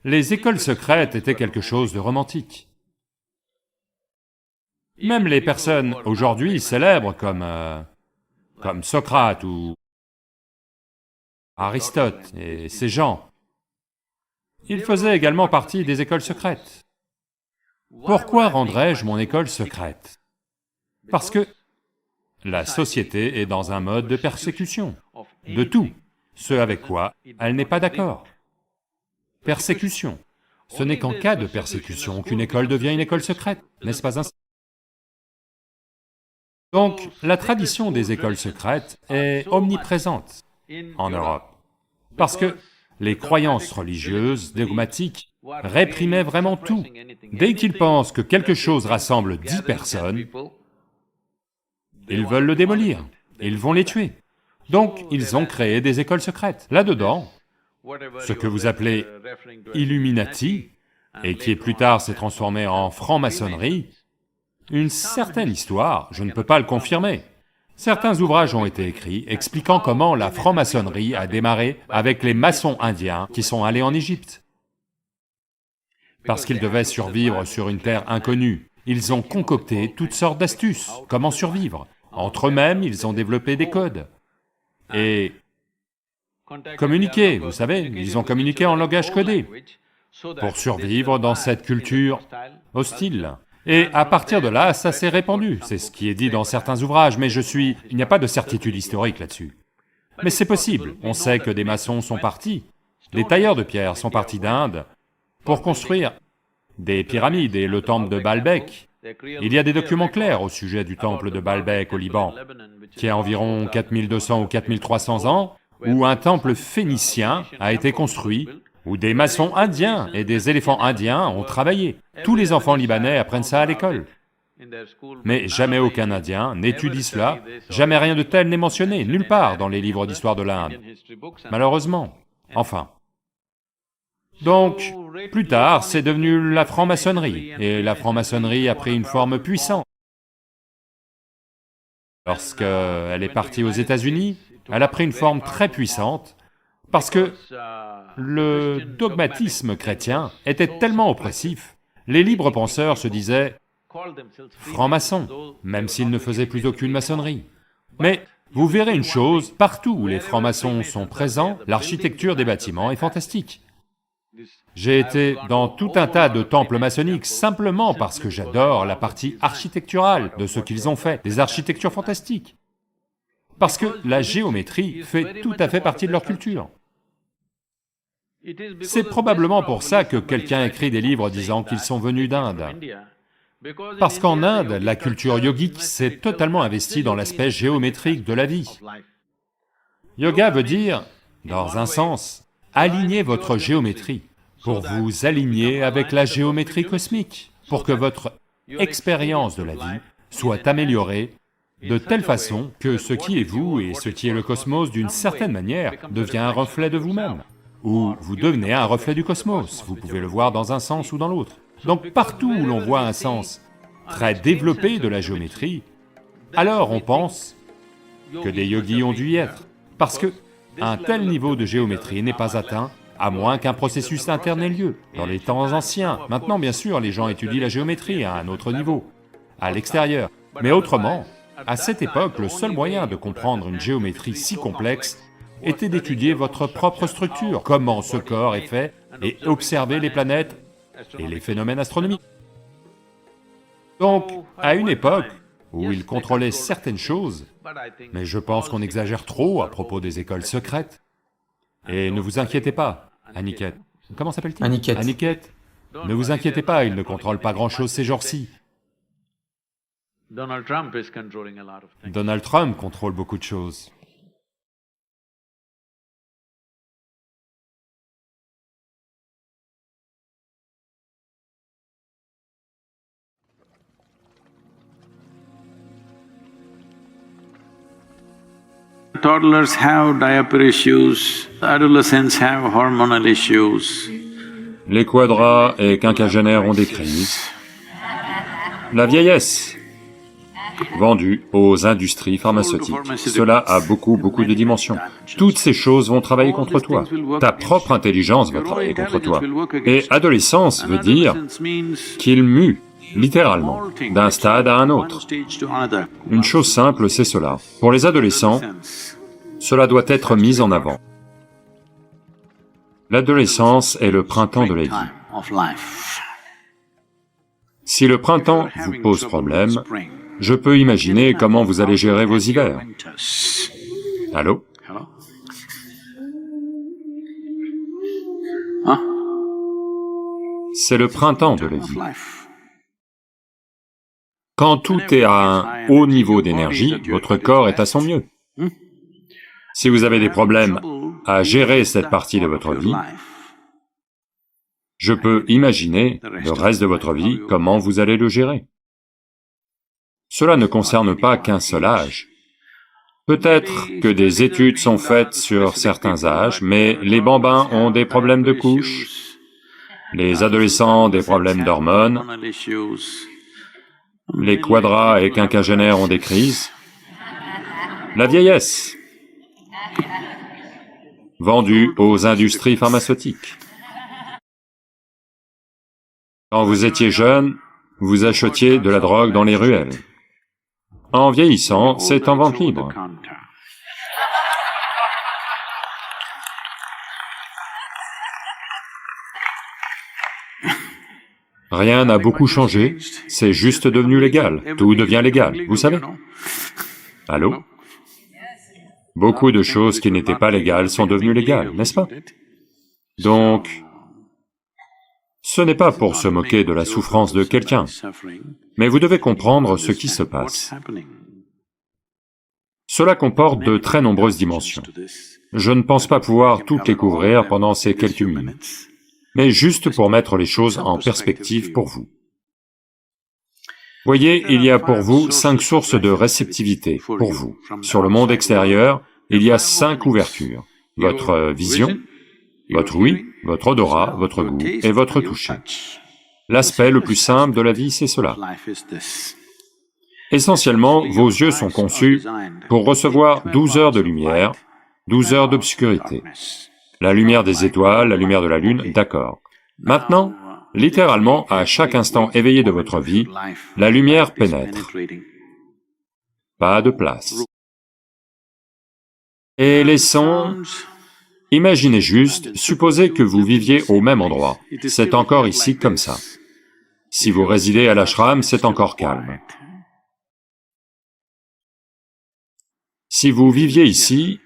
les écoles secrètes étaient quelque chose de romantique. Même les personnes aujourd'hui célèbres comme Socrate ou Aristote et ces gens, ils faisaient également partie des écoles secrètes. Pourquoi rendrais-je mon école secrète? Parce que la société est dans un mode de persécution, de tout, ce avec quoi elle n'est pas d'accord. Persécution. Ce n'est qu'en cas de persécution qu'une école devient une école secrète, n'est-ce pas ainsi? Donc, la tradition des écoles secrètes est omniprésente en Europe, parce que les croyances religieuses, dogmatiques, réprimaient vraiment tout. Dès qu'ils pensent que quelque chose rassemble 10 personnes, ils veulent le démolir, ils vont les tuer. Donc, ils ont créé des écoles secrètes. Là-dedans, ce que vous appelez Illuminati, et qui plus tard s'est transformé en franc-maçonnerie, une certaine histoire, je ne peux pas le confirmer. Certains ouvrages ont été écrits expliquant comment la franc-maçonnerie a démarré avec les maçons indiens qui sont allés en Égypte. Parce qu'ils devaient survivre sur une terre inconnue, ils ont concocté toutes sortes d'astuces, comment survivre. Entre eux-mêmes, ils ont développé des codes. Et communiquer, vous savez, ils ont communiqué en langage codé pour survivre dans cette culture hostile. Et à partir de là, ça s'est répandu, c'est ce qui est dit dans certains ouvrages, mais il n'y a pas de certitude historique là-dessus. Mais c'est possible, on sait que des maçons sont partis, les tailleurs de pierre sont partis d'Inde pour construire des pyramides et le temple de Baalbek. Il y a des documents clairs au sujet du temple de Baalbek au Liban, qui a environ 4200 ou 4300 ans, où un temple phénicien a été construit, où des maçons indiens et des éléphants indiens ont travaillé. Tous les enfants libanais apprennent ça à l'école. Mais jamais aucun Indien n'étudie cela, jamais rien de tel n'est mentionné, nulle part dans les livres d'histoire de l'Inde. Malheureusement. Enfin. Donc, plus tard, c'est devenu la franc-maçonnerie, et la franc-maçonnerie a pris une forme puissante. Lorsqu'elle est partie aux États-Unis, elle a pris une forme très puissante, parce que le dogmatisme chrétien était tellement oppressif, les libres penseurs se disaient francs-maçons, même s'ils ne faisaient plus aucune maçonnerie. Mais vous verrez une chose, partout où les francs-maçons sont présents, l'architecture des bâtiments est fantastique. J'ai été dans tout un tas de temples maçonniques simplement parce que j'adore la partie architecturale de ce qu'ils ont fait, des architectures fantastiques. Parce que la géométrie fait tout à fait partie de leur culture. C'est probablement pour ça que quelqu'un écrit des livres disant qu'ils sont venus d'Inde. Parce qu'en Inde, la culture yogique s'est totalement investie dans l'aspect géométrique de la vie. Yoga veut dire, dans un sens, aligner votre géométrie, pour vous aligner avec la géométrie cosmique, pour que votre expérience de la vie soit améliorée de telle façon que ce qui est vous et ce qui est le cosmos, d'une certaine manière, devient un reflet de vous-même, ou vous devenez un reflet du cosmos, vous pouvez le voir dans un sens ou dans l'autre. Donc partout où l'on voit un sens très développé de la géométrie, alors on pense que des yogis ont dû y être, parce que un tel niveau de géométrie n'est pas atteint à moins qu'un processus interne ait lieu. Dans les temps anciens, maintenant bien sûr, les gens étudient la géométrie à un autre niveau, à l'extérieur, mais autrement, à cette époque, le seul moyen de comprendre une géométrie si complexe était d'étudier votre propre structure, comment ce corps est fait, et observer les planètes et les phénomènes astronomiques. Donc, à une époque où ils contrôlaient certaines choses, mais je pense qu'on exagère trop à propos des écoles secrètes. Et ne vous inquiétez pas, Aniket. Comment s'appelle-t-il? Aniket. Aniket. Ne vous inquiétez pas, ils ne contrôlent pas grand-chose ces jours-ci. Donald Trump contrôle beaucoup de choses. Toddlers have diaper issues, adolescents have hormonal issues. Les quadras et quinquagénaires ont des crises. La vieillesse, vendue aux industries pharmaceutiques. Cela a beaucoup de dimensions. Toutes ces choses vont travailler contre toi. Ta propre intelligence va travailler contre toi. Et adolescence veut dire qu'il mue, littéralement, d'un stade à un autre. Une chose simple, c'est cela. Pour les adolescents, cela doit être mis en avant. L'adolescence est le printemps de la vie. Si le printemps vous pose problème, je peux imaginer comment vous allez gérer vos hivers. Allô? C'est le printemps de la vie. Quand tout est à un haut niveau d'énergie, votre corps est à son mieux. Si vous avez des problèmes à gérer cette partie de votre vie, je peux imaginer le reste de votre vie, comment vous allez le gérer. Cela ne concerne pas qu'un seul âge. Peut-être que des études sont faites sur certains âges, mais les bambins ont des problèmes de couche, les adolescents des problèmes d'hormones, les quadras et quinquagénaires ont des crises. La vieillesse, vendue aux industries pharmaceutiques. Quand vous étiez jeune, vous achetiez de la drogue dans les ruelles. En vieillissant, c'est en vente libre. Rien n'a beaucoup changé, c'est juste devenu légal, tout devient légal, vous savez? Allô? Beaucoup de choses qui n'étaient pas légales sont devenues légales, n'est-ce pas? Donc, ce n'est pas pour se moquer de la souffrance de quelqu'un, mais vous devez comprendre ce qui se passe. Cela comporte de très nombreuses dimensions. Je ne pense pas pouvoir toutes les couvrir pendant ces quelques minutes, mais juste pour mettre les choses en perspective pour vous. Voyez, il y a pour vous 5 sources de réceptivité, pour vous. Sur le monde extérieur, il y a 5 ouvertures. Votre vision, votre ouïe, votre odorat, votre goût et votre toucher. L'aspect le plus simple de la vie, c'est cela. Essentiellement, vos yeux sont conçus pour recevoir 12 heures de lumière, 12 heures d'obscurité. La lumière des étoiles, la lumière de la lune, d'accord. Maintenant, littéralement, à chaque instant éveillé de votre vie, la lumière pénètre. Pas de place. Et les sons... Imaginez juste, supposez que vous viviez au même endroit. C'est encore ici comme ça. Si vous résidez à l'ashram, c'est encore calme. Si vous viviez ici,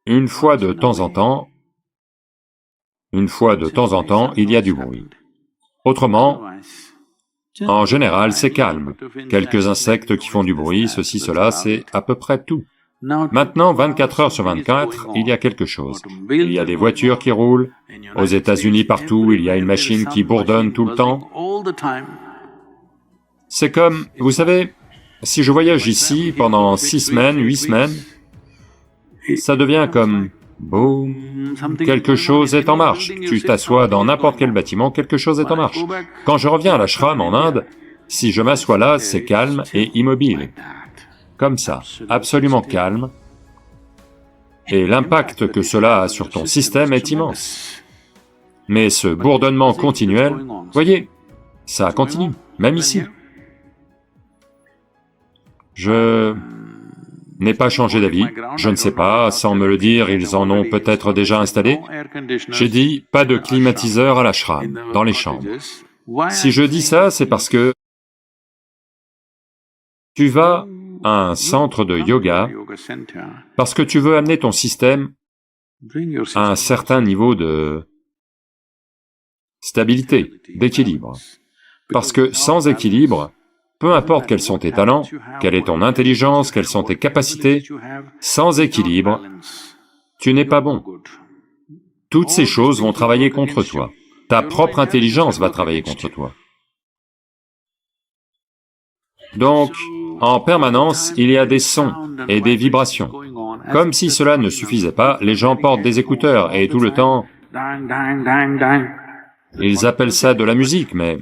une fois de temps en temps, Une fois de temps en temps, il y a du bruit. Autrement, en général, c'est calme. Quelques insectes qui font du bruit, ceci, cela, c'est à peu près tout. Maintenant, 24 heures sur 24, il y a quelque chose. Il y a des voitures qui roulent. Aux États-Unis, partout, il y a une machine qui bourdonne tout le temps. C'est comme, vous savez, si je voyage ici pendant 6 semaines, 8 semaines, ça devient comme, boum, quelque chose est en marche. Tu t'assois dans n'importe quel bâtiment, quelque chose est en marche. Quand je reviens à l'ashram en Inde, si je m'assois là, c'est calme et immobile. Comme ça, absolument calme. Et l'impact que cela a sur ton système est immense. Mais ce bourdonnement continuel, voyez, ça continue, même ici. Je n'ai pas changé d'avis, je ne sais pas, sans me le dire, ils en ont peut-être déjà installé. J'ai dit, pas de climatiseur à l'ashram, dans les chambres. Si je dis ça, c'est parce que tu vas à un centre de yoga parce que tu veux amener ton système à un certain niveau de stabilité, d'équilibre. Parce que sans équilibre, peu importe quels sont tes talents, quelle est ton intelligence, quelles sont tes capacités, sans équilibre, tu n'es pas bon. Toutes ces choses vont travailler contre toi. Ta propre intelligence va travailler contre toi. Donc, en permanence, il y a des sons et des vibrations. Comme si cela ne suffisait pas, les gens portent des écouteurs et tout le temps, ils appellent ça de la musique, mais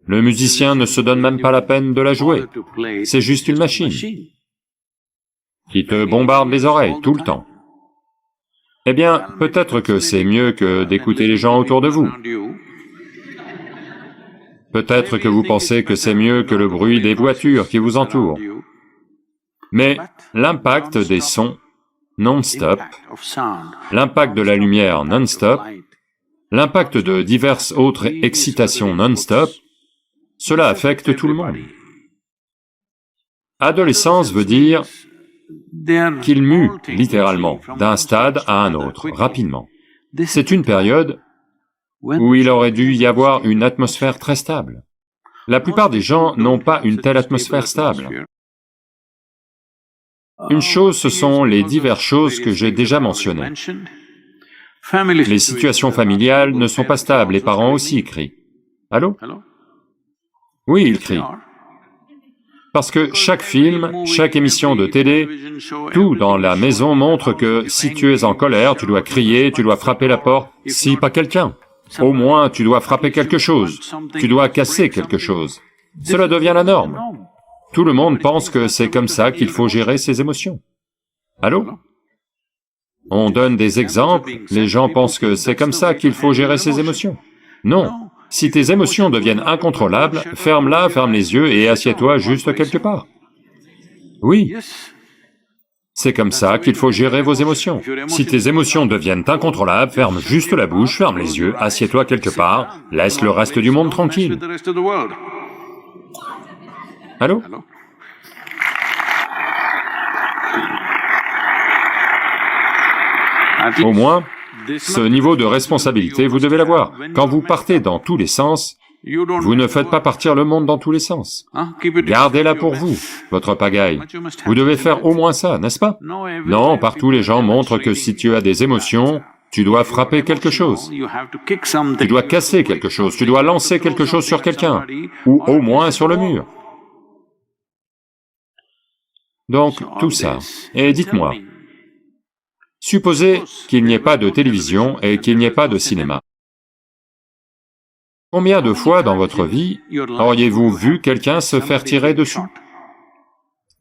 le musicien ne se donne même pas la peine de la jouer. C'est juste une machine qui te bombarde les oreilles tout le temps. Eh bien, peut-être que c'est mieux que d'écouter les gens autour de vous. Peut-être que vous pensez que c'est mieux que le bruit des voitures qui vous entourent. Mais l'impact des sons non-stop, l'impact de la lumière non-stop, l'impact de diverses autres excitations non-stop, cela affecte tout le monde. Adolescence veut dire qu'il mue, littéralement, d'un stade à un autre, rapidement. C'est une période où il aurait dû y avoir une atmosphère très stable. La plupart des gens n'ont pas une telle atmosphère stable. Une chose, ce sont les diverses choses que j'ai déjà mentionnées. Les situations familiales ne sont pas stables, les parents aussi crient. Allô? Oui, ils crient. Parce que chaque film, chaque émission de télé, tout dans la maison montre que si tu es en colère, tu dois crier, tu dois frapper la porte, si pas quelqu'un. Au moins, tu dois frapper quelque chose, tu dois casser quelque chose. Cela devient la norme. Tout le monde pense que c'est comme ça qu'il faut gérer ses émotions. Allô? On donne des exemples, les gens pensent que c'est comme ça qu'il faut gérer ses émotions. Non, si tes émotions deviennent incontrôlables, ferme-la, ferme les yeux et assieds-toi juste quelque part. Oui. C'est comme ça qu'il faut gérer vos émotions. Si tes émotions deviennent incontrôlables, ferme juste la bouche, ferme les yeux, assieds-toi quelque part, laisse le reste du monde tranquille. Allô? Au moins, ce niveau de responsabilité, vous devez l'avoir. Quand vous partez dans tous les sens, vous ne faites pas partir le monde dans tous les sens. Gardez-la pour vous, votre pagaille. Vous devez faire au moins ça, n'est-ce pas? Non, partout les gens montrent que si tu as des émotions, tu dois frapper quelque chose. Tu dois casser quelque chose, tu dois lancer quelque chose sur quelqu'un, ou au moins sur le mur. Donc, tout ça. Et dites-moi, supposez qu'il n'y ait pas de télévision et qu'il n'y ait pas de cinéma. Combien de fois dans votre vie auriez-vous vu quelqu'un se faire tirer dessus?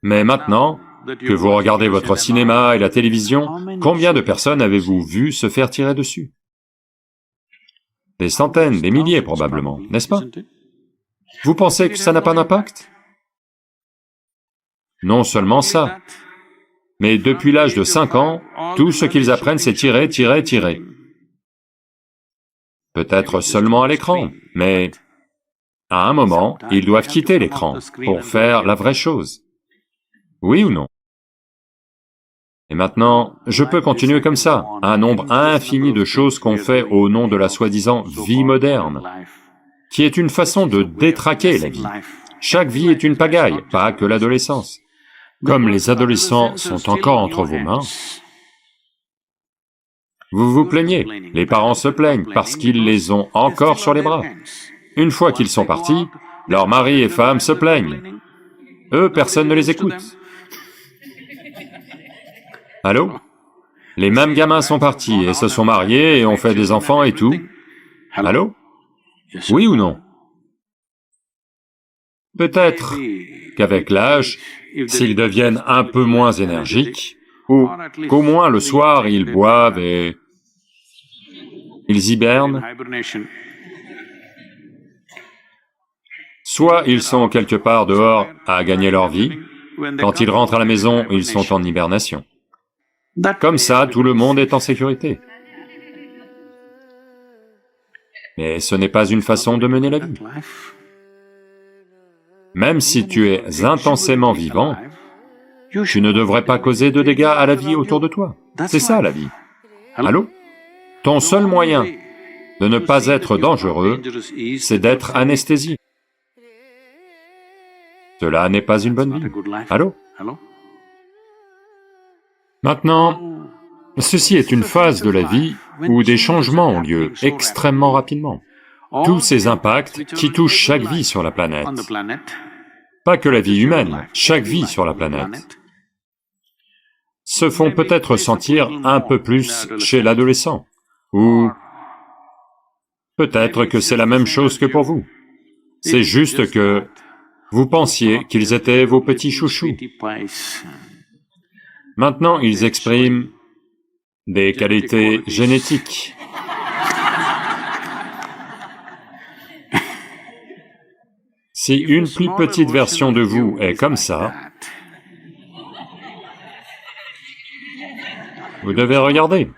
Mais maintenant que vous regardez votre cinéma et la télévision, combien de personnes avez-vous vu se faire tirer dessus? Des centaines, des milliers probablement, n'est-ce pas? Vous pensez que ça n'a pas d'impact? Non seulement ça, mais depuis l'âge de 5 ans, tout ce qu'ils apprennent c'est tirer, tirer, tirer. Peut-être seulement à l'écran, mais à un moment, ils doivent quitter l'écran pour faire la vraie chose. Oui ou non? Et maintenant, je peux continuer comme ça, un nombre infini de choses qu'on fait au nom de la soi-disant vie moderne, qui est une façon de détraquer la vie. Chaque vie est une pagaille, pas que l'adolescence. Comme les adolescents sont encore entre vos mains, vous vous plaignez, les parents se plaignent parce qu'ils les ont encore sur les bras. Une fois qu'ils sont partis, leurs maris et femmes se plaignent. Eux, personne ne les écoute. Allô? Les mêmes gamins sont partis et se sont mariés et ont fait des enfants et tout. Allô? Oui ou non? Peut-être qu'avec l'âge, s'ils deviennent un peu moins énergiques, ou qu'au moins le soir ils boivent et ils hibernent, soit ils sont quelque part dehors à gagner leur vie, quand ils rentrent à la maison, ils sont en hibernation. Comme ça, tout le monde est en sécurité. Mais ce n'est pas une façon de mener la vie. Même si tu es intensément vivant, tu ne devrais pas causer de dégâts à la vie autour de toi. C'est ça la vie. Allô? Ton seul moyen de ne pas être dangereux, c'est d'être anesthésié. Cela n'est pas une bonne vie. Allô? Maintenant, ceci est une phase de la vie où des changements ont lieu extrêmement rapidement. Tous ces impacts qui touchent chaque vie sur la planète, pas que la vie humaine, chaque vie sur la planète, se font peut-être sentir un peu plus chez l'adolescent, ou peut-être que c'est la même chose que pour vous. C'est juste que vous pensiez qu'ils étaient vos petits chouchous. Maintenant, ils expriment des qualités génétiques. Si une plus petite version de vous est comme ça, vous devez regarder.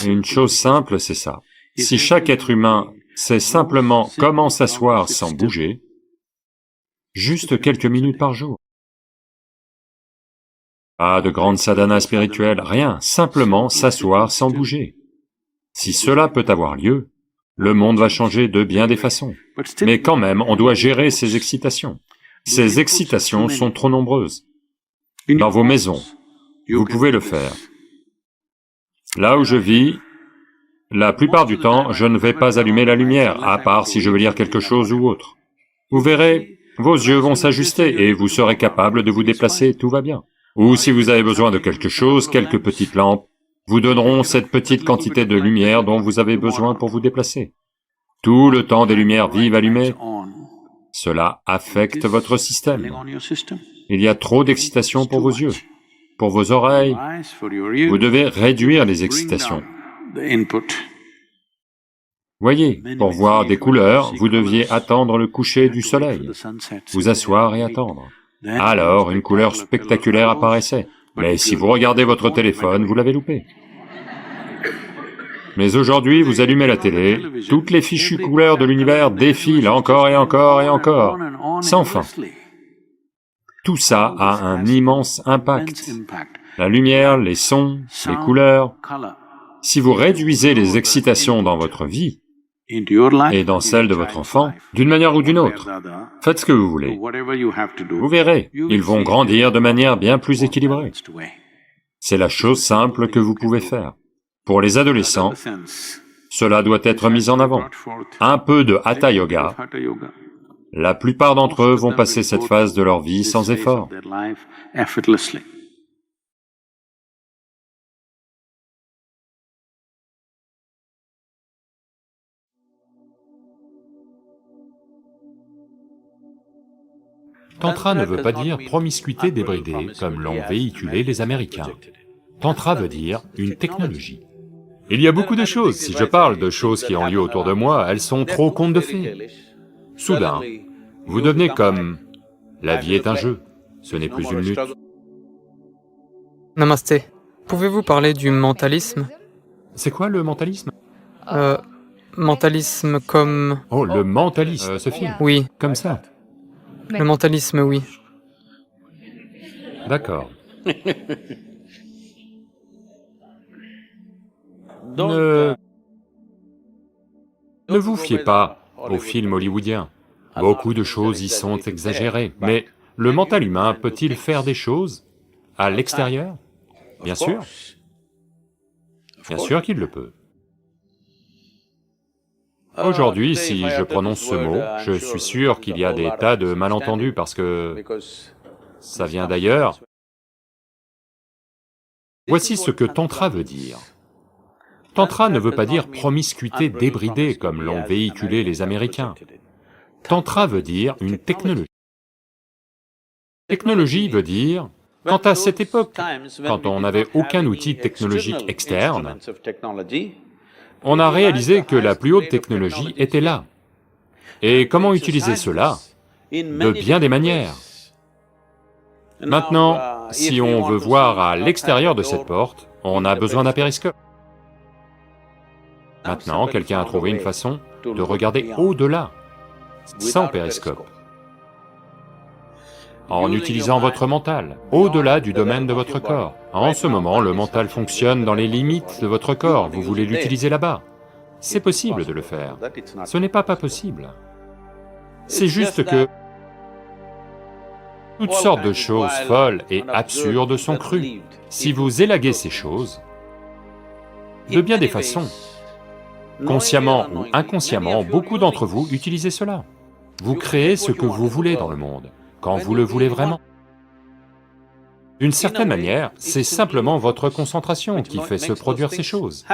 Une chose simple, c'est ça. Si chaque être humain sait simplement comment s'asseoir sans bouger, juste quelques minutes par jour. Pas de grande sadhana spirituelle, rien, simplement s'asseoir sans bouger. Si cela peut avoir lieu, le monde va changer de bien des façons. Mais quand même, on doit gérer ces excitations. Ces excitations sont trop nombreuses. Dans vos maisons, vous pouvez le faire. Là où je vis, la plupart du temps, je ne vais pas allumer la lumière, à part si je veux lire quelque chose ou autre. Vous verrez, vos yeux vont s'ajuster et vous serez capable de vous déplacer, tout va bien. Ou si vous avez besoin de quelque chose, quelques petites lampes vous donneront cette petite quantité de lumière dont vous avez besoin pour vous déplacer. Tout le temps des lumières vives allumées, cela affecte votre système. Il y a trop d'excitation pour vos yeux, pour vos oreilles. Vous devez réduire les excitations. Voyez, pour voir des couleurs, vous deviez attendre le coucher du soleil, vous asseoir et attendre. Alors, une couleur spectaculaire apparaissait. Mais si vous regardez votre téléphone, vous l'avez loupé. Mais aujourd'hui, vous allumez la télé, toutes les fichues couleurs de l'univers défilent encore et encore et encore, sans fin. Tout ça a un immense impact. La lumière, les sons, les couleurs. Si vous réduisez les excitations dans votre vie, et dans celle de votre enfant, d'une manière ou d'une autre, faites ce que vous voulez. Vous verrez, ils vont grandir de manière bien plus équilibrée. C'est la chose simple que vous pouvez faire. Pour les adolescents, cela doit être mis en avant. Un peu de Hatha Yoga. La plupart d'entre eux vont passer cette phase de leur vie sans effort. Tantra ne veut pas dire promiscuité débridée comme l'ont véhiculé les Américains. Tantra veut dire une technologie. Il y a beaucoup de choses, si je parle de choses qui ont lieu autour de moi, elles sont trop contes de fées. Soudain, vous devenez comme... La vie est un jeu, ce n'est plus une lutte. Namasté. Pouvez-vous parler du mentalisme? C'est quoi le mentalisme? Mentalisme comme... Oh, le mentalisme, ce film. Oui, Comme ça. le mentalisme, oui. D'accord. Ne vous fiez pas aux films hollywoodiens. Beaucoup de choses y sont exagérées, mais le mental humain peut-il faire des choses à l'extérieur? Bien sûr qu'il le peut. Aujourd'hui, si je prononce ce mot, je suis sûr qu'il y a des tas de malentendus parce que ça vient d'ailleurs. Voici ce que tantra veut dire. Tantra ne veut pas dire promiscuité débridée comme l'ont véhiculé les Américains. Tantra veut dire une technologie. Technologie veut dire, quant à cette époque, quand on n'avait aucun outil technologique externe, on a réalisé que la plus haute technologie était là. Et comment utiliser cela? De bien des manières. Maintenant, si on veut voir à l'extérieur de cette porte, on a besoin d'un périscope. Maintenant, quelqu'un a trouvé une façon de regarder au-delà, sans périscope, en utilisant votre mental, au-delà du domaine de votre corps. En ce moment, le mental fonctionne dans les limites de votre corps, vous voulez l'utiliser là-bas. C'est possible de le faire, ce n'est pas possible. C'est juste que toutes sortes de choses folles et absurdes sont crues. Si vous élaguez ces choses, de bien des façons, consciemment ou inconsciemment, beaucoup d'entre vous utilisez cela. Vous créez ce que vous voulez dans le monde, quand vous le voulez vraiment. D'une certaine manière, c'est simplement votre concentration qui fait se produire ces choses.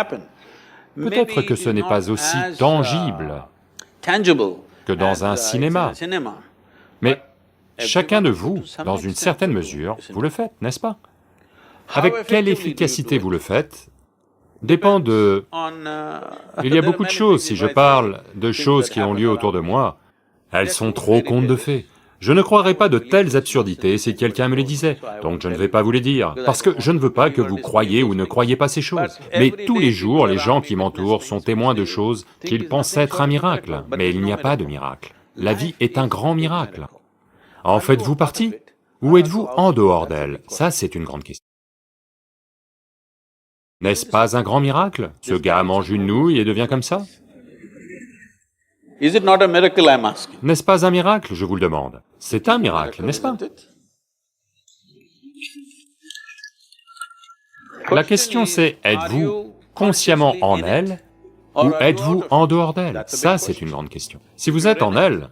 Peut-être que ce n'est pas aussi tangible que dans un cinéma, mais chacun de vous, dans une certaine mesure, vous le faites, n'est-ce pas? Avec quelle efficacité vous le faites dépend de... Il y a beaucoup de choses, si je parle de choses qui ont lieu autour de moi, elles sont trop contes de fées. Je ne croirais pas de telles absurdités si quelqu'un me les disait, donc je ne vais pas vous les dire, parce que je ne veux pas que vous croyiez ou ne croyiez pas ces choses. Mais tous les jours, les gens qui m'entourent sont témoins de choses qu'ils pensent être un miracle, mais il n'y a pas de miracle. La vie est un grand miracle. En faites-vous partie? Ou êtes-vous en dehors d'elle? Ça, c'est une grande question. N'est-ce pas un grand miracle? Ce gars mange une nouille et devient comme ça? N'est-ce pas un miracle, je vous le demande? C'est un miracle, n'est-ce pas? La question c'est, êtes-vous consciemment en elle ou êtes-vous en dehors d'elle? Ça, c'est une grande question. Si vous êtes en elle,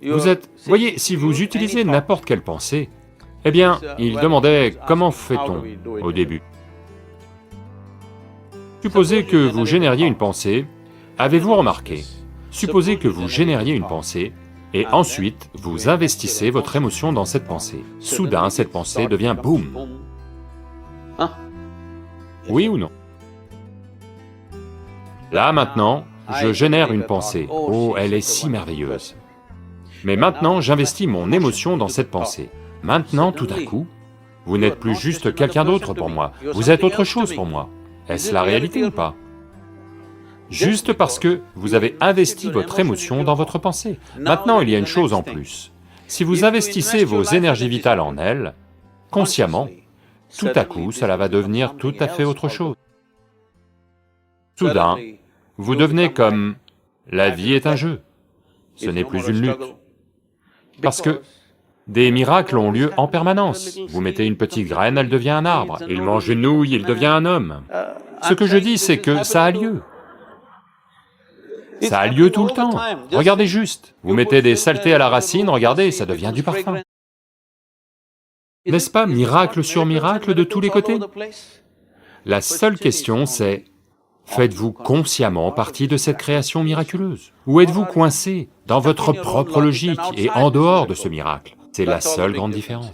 vous êtes... Voyez, si vous utilisez n'importe quelle pensée, eh bien, il demandait comment fait-on au début. Supposez que vous génériez une pensée, avez-vous remarqué? Supposez que vous génériez une pensée, et ensuite vous investissez votre émotion dans cette pensée. Soudain, cette pensée devient boum. Oui ou non? Là, maintenant, je génère une pensée. Oh, elle est si merveilleuse. Mais maintenant, j'investis mon émotion dans cette pensée. Maintenant, tout à coup, vous n'êtes plus juste quelqu'un d'autre pour moi, vous êtes autre chose pour moi. Est-ce la réalité ou pas? Juste parce que vous avez investi votre émotion dans votre pensée. Maintenant, il y a une chose en plus. Si vous investissez vos énergies vitales en elles, consciemment, tout à coup, cela va devenir tout à fait autre chose. Soudain, vous devenez comme... La vie est un jeu, ce n'est plus une lutte. Parce que des miracles ont lieu en permanence. Vous mettez une petite graine, elle devient un arbre. Il mange une nouille, il devient un homme. Ce que je dis, c'est que ça a lieu. Ça a lieu tout le temps. Regardez juste, vous mettez des saletés à la racine, regardez, ça devient du parfum. N'est-ce pas miracle sur miracle de tous les côtés? La seule question c'est, faites-vous consciemment partie de cette création miraculeuse? Ou êtes-vous coincé dans votre propre logique et en dehors de ce miracle? C'est la seule grande différence.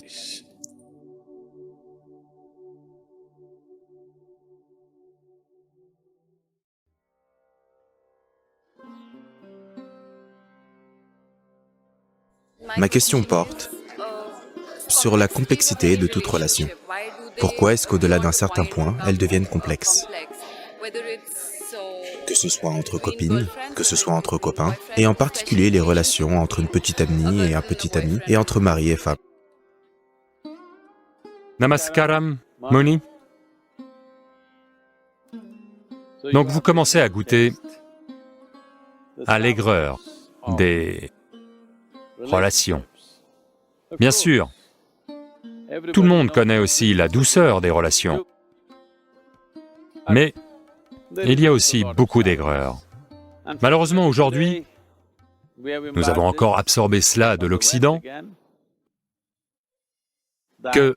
Ma question porte sur la complexité de toute relation. Pourquoi est-ce qu'au-delà d'un certain point, elles deviennent complexes? Que ce soit entre copines, que ce soit entre copains, et en particulier les relations entre une petite amie et un petit ami, et entre mari et femme. Namaskaram, Muni. Donc vous commencez à goûter à l'aigreur des relations. Bien sûr, tout le monde connaît aussi la douceur des relations, mais il y a aussi beaucoup d'aigreur. Malheureusement, aujourd'hui, nous avons encore absorbé cela de l'Occident, que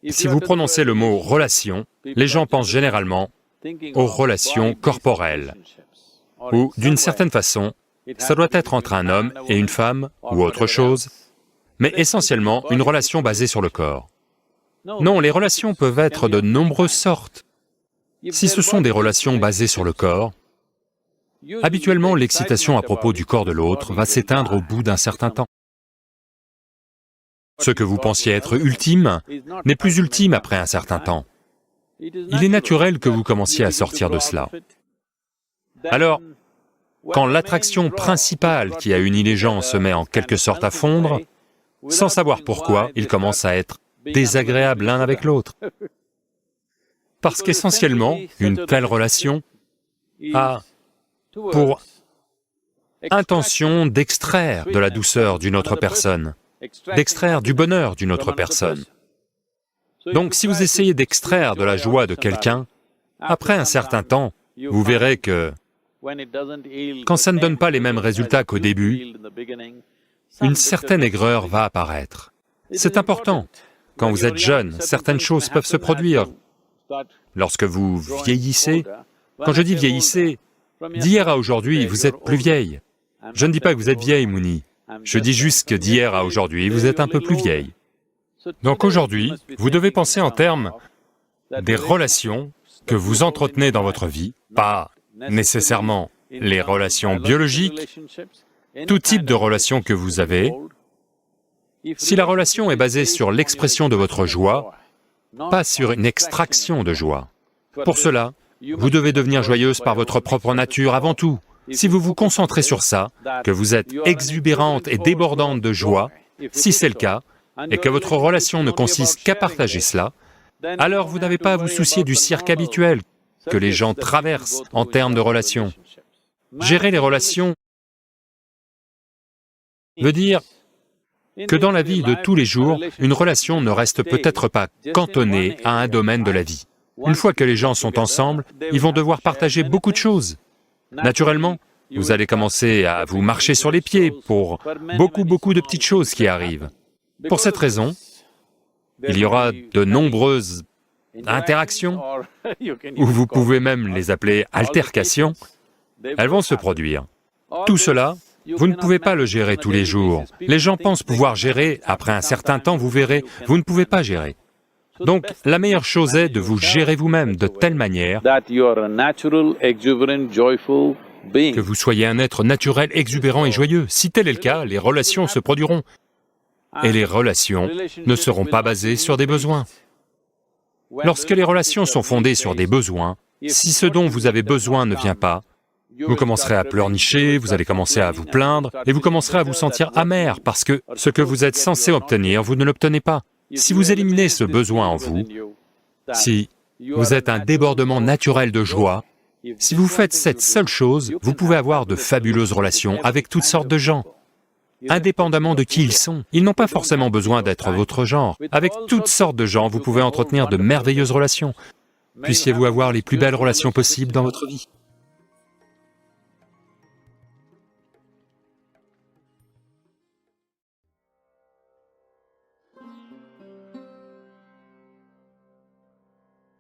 si vous prononcez le mot « relation », les gens pensent généralement aux relations corporelles, ou d'une certaine façon, ça doit être entre un homme et une femme, ou autre chose, mais essentiellement une relation basée sur le corps. Non, les relations peuvent être de nombreuses sortes. Si ce sont des relations basées sur le corps, habituellement l'excitation à propos du corps de l'autre va s'éteindre au bout d'un certain temps. Ce que vous pensiez être ultime n'est plus ultime après un certain temps. Il est naturel que vous commenciez à sortir de cela. Alors, quand l'attraction principale qui a uni les gens se met en quelque sorte à fondre, sans savoir pourquoi, ils commencent à être désagréables l'un avec l'autre. Parce qu'essentiellement, une telle relation a pour intention d'extraire de la douceur d'une autre personne, d'extraire du bonheur d'une autre personne. Donc si vous essayez d'extraire de la joie de quelqu'un, après un certain temps, vous verrez que quand ça ne donne pas les mêmes résultats qu'au début, une certaine aigreur va apparaître. C'est important. Quand vous êtes jeune, certaines choses peuvent se produire. Lorsque vous vieillissez, quand je dis vieillissez, d'hier à aujourd'hui, vous êtes plus vieille. Je ne dis pas que vous êtes vieille, Muni. Je dis juste que d'hier à aujourd'hui, vous êtes un peu plus vieille. Donc aujourd'hui, vous devez penser en termes des relations que vous entretenez dans votre vie, pas nécessairement les relations biologiques, tout type de relation que vous avez. Si la relation est basée sur l'expression de votre joie, pas sur une extraction de joie. Pour cela, vous devez devenir joyeuse par votre propre nature avant tout. Si vous vous concentrez sur ça, que vous êtes exubérante et débordante de joie, si c'est le cas, et que votre relation ne consiste qu'à partager cela, alors vous n'avez pas à vous soucier du cirque habituel que les gens traversent en termes de relations. Gérer les relations veut dire que dans la vie de tous les jours, une relation ne reste peut-être pas cantonnée à un domaine de la vie. Une fois que les gens sont ensemble, ils vont devoir partager beaucoup de choses. Naturellement, vous allez commencer à vous marcher sur les pieds pour beaucoup de petites choses qui arrivent. Pour cette raison, il y aura de nombreuses interactions, ou vous pouvez même les appeler altercations, elles vont se produire. Tout cela, vous ne pouvez pas le gérer tous les jours. Les gens pensent pouvoir gérer, après un certain temps, vous verrez, vous ne pouvez pas gérer. Donc, la meilleure chose est de vous gérer vous-même de telle manière que vous soyez un être naturel, exubérant et joyeux. Si tel est le cas, les relations se produiront. Et les relations ne seront pas basées sur des besoins. Lorsque les relations sont fondées sur des besoins, si ce dont vous avez besoin ne vient pas, vous commencerez à pleurnicher, vous allez commencer à vous plaindre, et vous commencerez à vous sentir amer, parce que ce que vous êtes censé obtenir, vous ne l'obtenez pas. Si vous éliminez ce besoin en vous, si vous êtes un débordement naturel de joie, si vous faites cette seule chose, vous pouvez avoir de fabuleuses relations avec toutes sortes de gens, indépendamment de qui ils sont. Ils n'ont pas forcément besoin d'être votre genre. Avec toutes sortes de gens, vous pouvez entretenir de merveilleuses relations. Puissiez-vous avoir les plus belles relations possibles dans votre vie.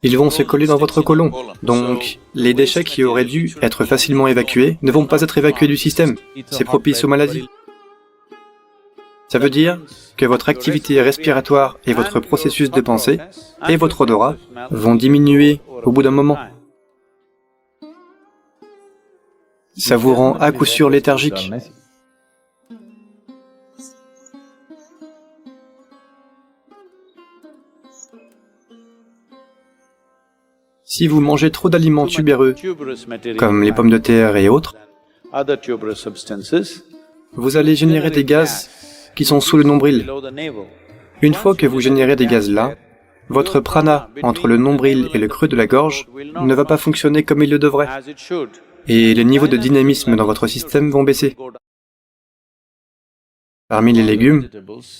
Ils vont se coller dans votre côlon. Donc, les déchets qui auraient dû être facilement évacués ne vont pas être évacués du système. C'est propice aux maladies. Ça veut dire que votre activité respiratoire et votre processus de pensée et votre odorat vont diminuer au bout d'un moment. Ça vous rend à coup sûr léthargique. Si vous mangez trop d'aliments tubéreux, comme les pommes de terre et autres, vous allez générer des gaz qui sont sous le nombril. Une fois que vous générez des gaz là, votre prana entre le nombril et le creux de la gorge ne va pas fonctionner comme il le devrait, et les niveaux de dynamisme dans votre système vont baisser. Parmi les légumes,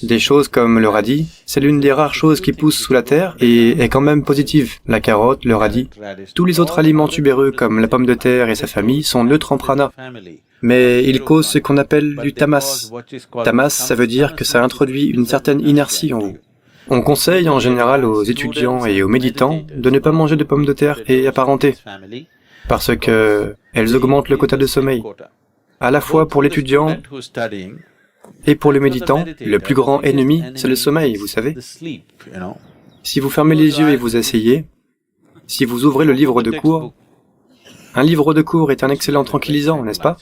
des choses comme le radis, c'est l'une des rares choses qui poussent sous la terre et est quand même positive. La carotte, le radis, tous les autres aliments tubéreux comme la pomme de terre et sa famille sont neutres en prana, mais ils causent ce qu'on appelle du tamas. Tamas, ça veut dire que ça introduit une certaine inertie en vous. On conseille en général aux étudiants et aux méditants de ne pas manger de pommes de terre et apparentés, parce que elles augmentent le quota de sommeil. À la fois pour l'étudiant et pour le méditant, le plus grand ennemi, c'est le sommeil, vous savez. Si vous fermez les yeux et vous asseyez, si vous ouvrez le livre de cours, un livre de cours est un excellent tranquillisant, n'est-ce pas?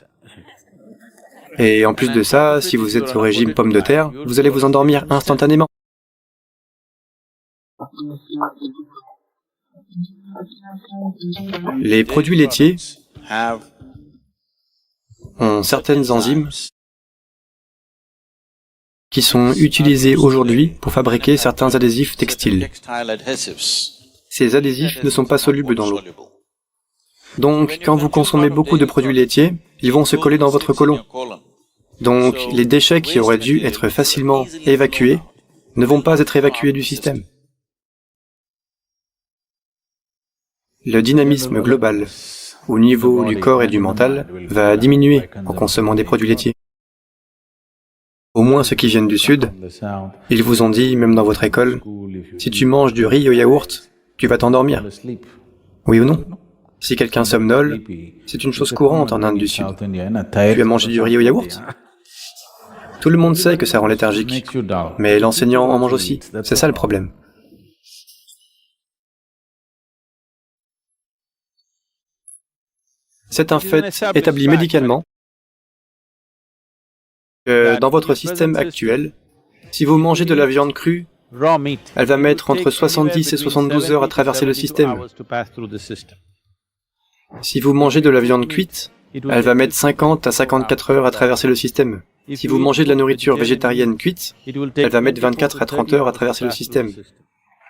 Et en plus de ça, si vous êtes au régime pomme de terre, vous allez vous endormir instantanément. Les produits laitiers ont certaines enzymes qui sont utilisés aujourd'hui pour fabriquer certains adhésifs textiles. Ces adhésifs ne sont pas solubles dans l'eau. Donc, quand vous consommez beaucoup de produits laitiers, ils vont se coller dans votre côlon. Donc, les déchets qui auraient dû être facilement évacués ne vont pas être évacués du système. Le dynamisme global, au niveau du corps et du mental, va diminuer en consommant des produits laitiers. Au moins ceux qui viennent du Sud, ils vous ont dit, même dans votre école, si tu manges du riz au yaourt, tu vas t'endormir. Oui ou non? Si quelqu'un somnole, c'est une chose courante en Inde du Sud. Tu as mangé du riz au yaourt? Tout le monde sait que ça rend léthargique, mais l'enseignant en mange aussi. C'est ça le problème. C'est un fait établi médicalement que dans votre système actuel, si vous mangez de la viande crue, elle va mettre entre 70 et 72 heures à traverser le système. Si vous mangez de la viande cuite, elle va mettre 50 à 54 heures à traverser le système. Si vous mangez de la nourriture végétarienne cuite, elle va mettre 24 à 30 heures à traverser le système.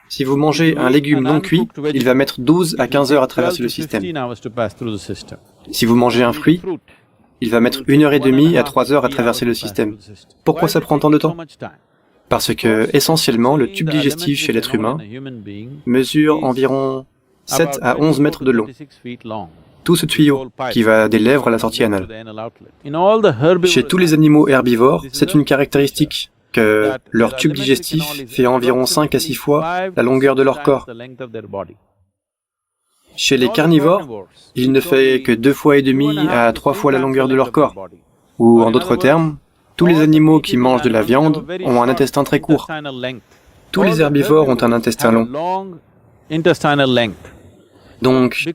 Si vous mangez un légume non cuit, il va mettre 12 à 15 heures à traverser le système. Si vous mangez un fruit, il va mettre 1h30 à 3 heures à traverser le système. Pourquoi ça prend tant de temps? Parce que, essentiellement, le tube digestif chez l'être humain mesure environ 7 à 11 mètres de long. Tout ce tuyau qui va des lèvres à la sortie anale. Chez tous les animaux herbivores, c'est une caractéristique que leur tube digestif fait environ 5 à 6 fois la longueur de leur corps. Chez les carnivores, il ne fait que 2 fois et demi à 3 fois la longueur de leur corps. Ou en d'autres termes, tous les animaux qui mangent de la viande ont un intestin très court. Tous les herbivores ont un intestin long. Donc,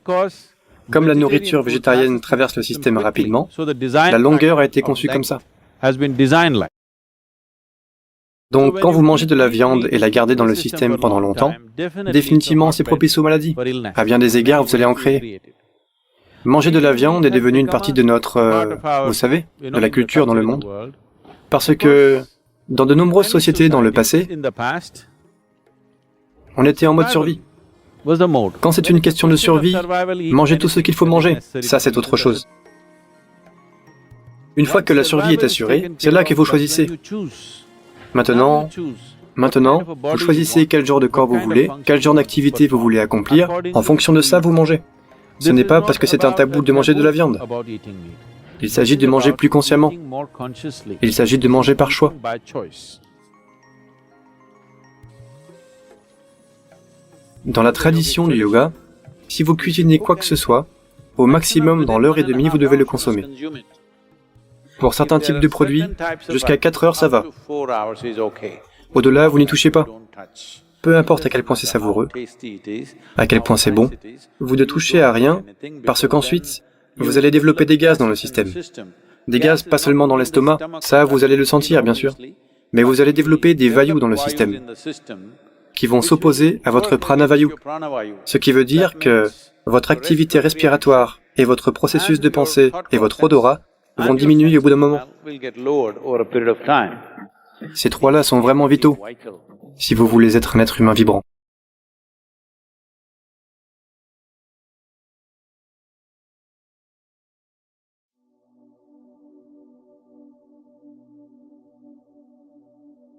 comme la nourriture végétarienne traverse le système rapidement, la longueur a été conçue comme ça. Donc, quand vous mangez de la viande et la gardez dans le système pendant longtemps, définitivement c'est propice aux maladies. À bien des égards, vous allez en créer. Manger de la viande est devenu une partie de notre, vous savez, de la culture dans le monde. Parce que, dans de nombreuses sociétés dans le passé, on était en mode survie. Quand c'est une question de survie, mangez tout ce qu'il faut manger, ça c'est autre chose. Une fois que la survie est assurée, c'est là que vous choisissez. Maintenant, vous choisissez quel genre de corps vous voulez, quel genre d'activité vous voulez accomplir, en fonction de ça, vous mangez. Ce n'est pas parce que c'est un tabou de manger de la viande. Il s'agit de manger plus consciemment. Il s'agit de manger par choix. Dans la tradition du yoga, si vous cuisinez quoi que ce soit, au maximum dans l'heure et demie, vous devez le consommer. Pour certains types de produits, jusqu'à 4 heures, ça va. Au-delà, vous n'y touchez pas. Peu importe à quel point c'est savoureux, à quel point c'est bon, vous ne touchez à rien, parce qu'ensuite, vous allez développer des gaz dans le système. Des gaz pas seulement dans l'estomac, ça vous allez le sentir bien sûr, mais vous allez développer des vayus dans le système, qui vont s'opposer à votre pranavayu, ce qui veut dire que votre activité respiratoire et votre processus de pensée et votre odorat vont diminuer au bout d'un moment. Ces trois-là sont vraiment vitaux, si vous voulez être un être humain vibrant.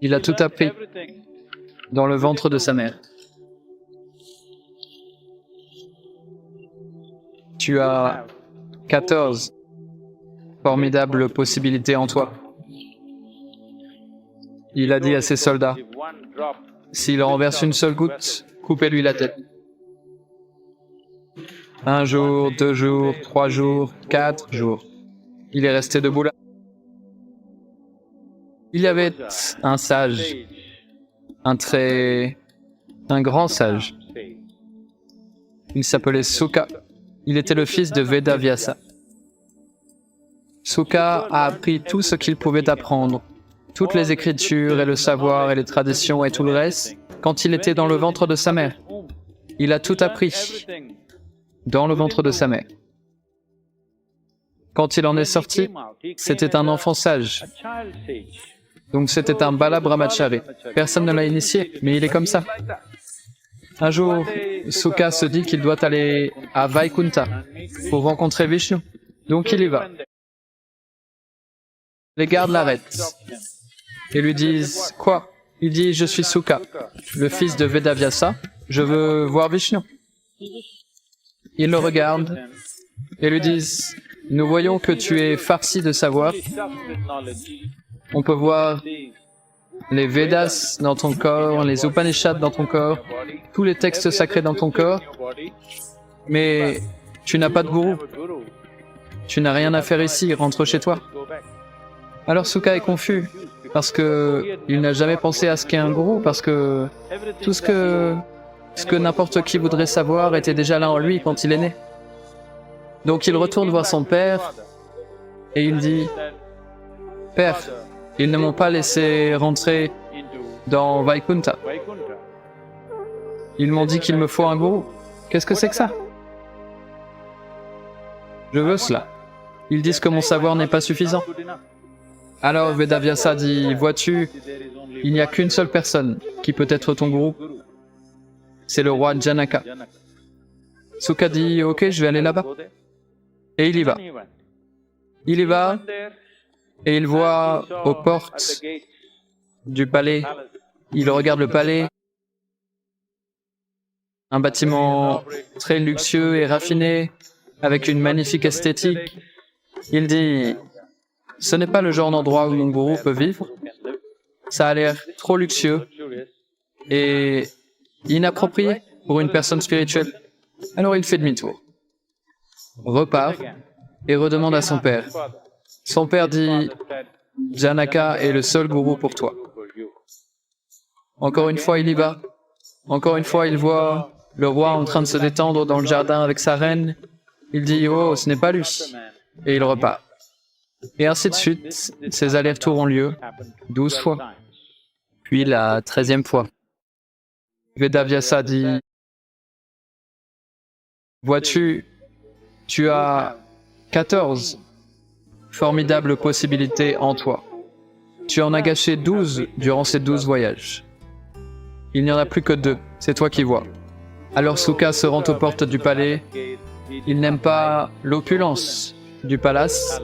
Il a tout appris dans le ventre de sa mère. Tu as 14 formidables possibilités en toi. Il a dit à ses soldats, s'il renverse une seule goutte, coupez-lui la tête. 1 jour, 2 jours, 3 jours, 4 jours. Il est resté debout là. Il y avait un sage, un grand sage. Il s'appelait Suka. Il était le fils de Vedavyasa. Suka a appris tout ce qu'il pouvait apprendre, toutes les écritures et le savoir et les traditions et tout le reste, quand il était dans le ventre de sa mère. Il a tout appris dans le ventre de sa mère. Quand il en est sorti, c'était un enfant sage. Donc c'était un Bala Brahmachari. Personne ne l'a initié, mais il est comme ça. Un jour, Suka se dit qu'il doit aller à Vaikunta pour rencontrer Vishnu. Donc il y va. Les gardes l'arrêtent et lui disent « Quoi ?» Il dit « Je suis Suka, le fils de Vedavyasa, je veux voir Vishnu. » Ils le regardent et lui disent « Nous voyons que tu es farci de savoir. On peut voir les Védas dans ton corps, les Upanishads dans ton corps, tous les textes sacrés dans ton corps, mais tu n'as pas de gourou. Tu n'as rien à faire ici, rentre chez toi. » Alors Suka est confus, parce que il n'a jamais pensé à ce qu'est un gourou, parce que tout ce que n'importe qui voudrait savoir était déjà là en lui quand il est né. Donc il retourne voir son père, et il dit « Père, ils ne m'ont pas laissé rentrer dans Vaikunta. Ils m'ont dit qu'il me faut un gourou. Qu'est-ce que c'est que ça? Je veux cela. Ils disent que mon savoir n'est pas suffisant. » Alors Vedavyasa dit, vois-tu, il n'y a qu'une seule personne qui peut être ton gourou. C'est le roi Janaka. Suka dit, ok, je vais aller là-bas. Et il y va. Il y va, et il voit aux portes du palais, il regarde le palais, un bâtiment très luxueux et raffiné, avec une magnifique esthétique. Il dit, ce n'est pas le genre d'endroit où mon gourou peut vivre. Ça a l'air trop luxueux et inapproprié pour une personne spirituelle. Alors il fait demi-tour, repart et redemande à son père. Son père dit, Janaka est le seul gourou pour toi. Encore une fois, il y va. Encore une fois, il voit le roi en train de se détendre dans le jardin avec sa reine. Il dit, oh, ce n'est pas lui. Et il repart. Et ainsi de suite, ces allers-retours ont lieu 12 fois. Puis la 13e fois. Vedavyasa dit, vois-tu, tu as 14 formidables possibilités en toi. Tu en as gâché 12 durant ces 12 voyages. Il n'y en a plus que 2, c'est toi qui vois. Alors Suka se rend aux portes du palais. Il n'aime pas l'opulence du palace,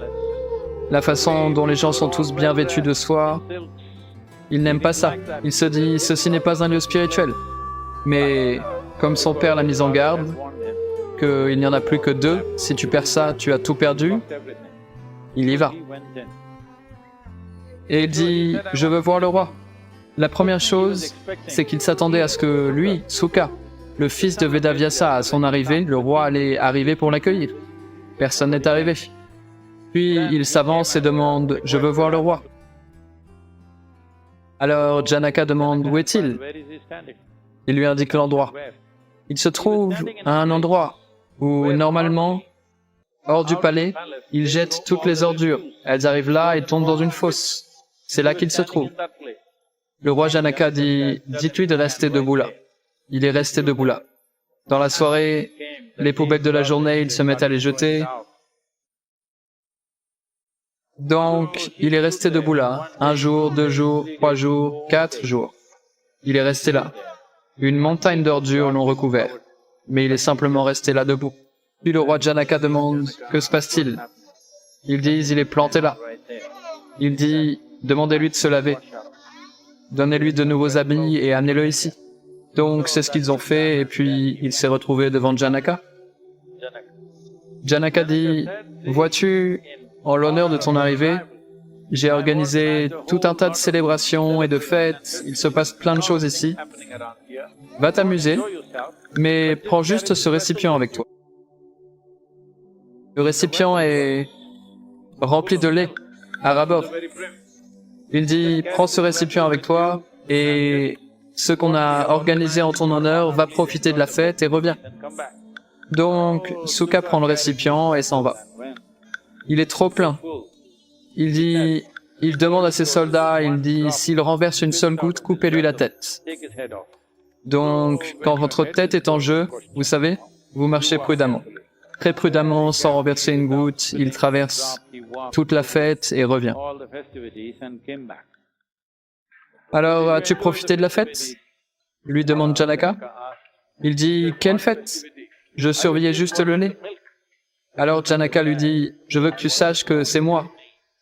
la façon dont les gens sont tous bien vêtus de soie. Il n'aime pas ça. Il se dit, ceci n'est pas un lieu spirituel. Mais comme son père l'a mis en garde, qu'il n'y en a plus que 2, si tu perds ça, tu as tout perdu, il y va. Et il dit, je veux voir le roi. La première chose, c'est qu'il s'attendait à ce que lui, Suka, le fils de Vedavyasa, à son arrivée, le roi allait arriver pour l'accueillir. Personne n'est arrivé. Puis il s'avance et demande « Je veux voir le roi ». Alors Janaka demande « Où est-il » Il lui indique l'endroit. Il se trouve à un endroit où, normalement, hors du palais, il jette toutes les ordures. Elles arrivent là et tombent dans une fosse. C'est là qu'il se trouve. Le roi Janaka dit « Dites-lui de rester debout là ». Il est resté debout là. Dans la soirée, les poubelles de la journée, il se met à les jeter. Donc, il est resté debout là, 1 jour, 2 jours, 3 jours, 4 jours. Il est resté là. Une montagne d'ordures l'ont recouvert, mais il est simplement resté là debout. Puis le roi Janaka demande, que se passe-t-il? Ils disent, il est planté là. Il dit, demandez-lui de se laver. donnez-lui de nouveaux habits et amenez-le ici. Donc c'est ce qu'ils ont fait, et puis il s'est retrouvé devant Janaka. Janaka dit, vois-tu, en l'honneur de ton arrivée, j'ai organisé tout un tas de célébrations et de fêtes, il se passe plein de choses ici. Va t'amuser, mais prends juste ce récipient avec toi. Le récipient est rempli de lait, à ras-bord. Il dit, prends ce récipient avec toi, et ce qu'on a organisé en ton honneur va profiter de la fête et revient. Donc, Sukha prend le récipient et s'en va. Il est trop plein. Il demande à ses soldats, il dit, s'il renverse une seule goutte, coupez-lui la tête. Donc, quand votre tête est en jeu, vous savez, vous marchez prudemment. Très prudemment, sans renverser une goutte, il traverse toute la fête et revient. Alors, as-tu profité de la fête? Lui demande Janaka. Il dit, quelle fête? Je surveillais juste le lait. Alors Janaka lui dit, je veux que tu saches que c'est moi.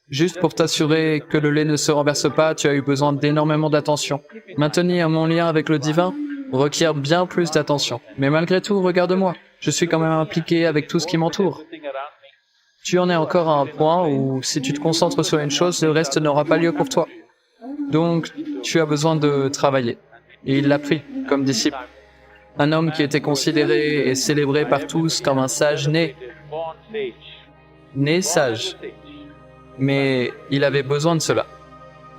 Juste pour t'assurer que le lait ne se renverse pas, tu as eu besoin d'énormément d'attention. Maintenir mon lien avec le divin requiert bien plus d'attention. Mais malgré tout, regarde-moi. Je suis quand même impliqué avec tout ce qui m'entoure. Tu en es encore à un point où, si tu te concentres sur une chose, le reste n'aura pas lieu pour toi. Donc, tu as besoin de travailler. Et il l'a pris comme disciple. Un homme qui était considéré et célébré par tous comme un sage né. Né sage. Mais il avait besoin de cela.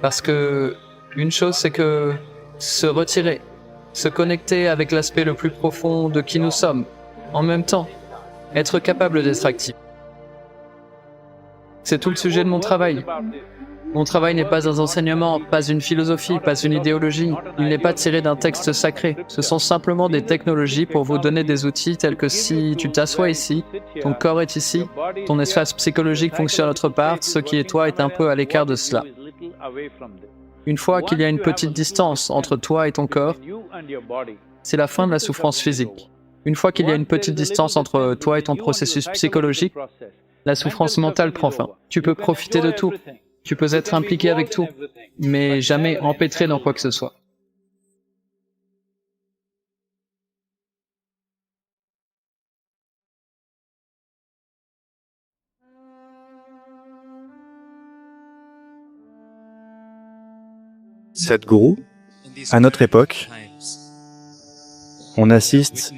Parce que, une chose c'est que se retirer, se connecter avec l'aspect le plus profond de qui nous sommes, en même temps, être capable d'être actif. C'est tout le sujet de mon travail. Mon travail n'est pas un enseignement, pas une philosophie, pas une idéologie. Il n'est pas tiré d'un texte sacré. Ce sont simplement des technologies pour vous donner des outils tels que si tu t'assois ici, ton corps est ici, ton espace psychologique fonctionne autre part, ce qui est toi est un peu à l'écart de cela. Une fois qu'il y a une petite distance entre toi et ton corps, c'est la fin de la souffrance physique. Une fois qu'il y a une petite distance entre toi et ton processus psychologique, la souffrance mentale prend fin. Tu peux profiter de tout. Tu peux être impliqué avec tout, mais jamais empêtré dans quoi que ce soit. Sadhguru, à notre époque, on assiste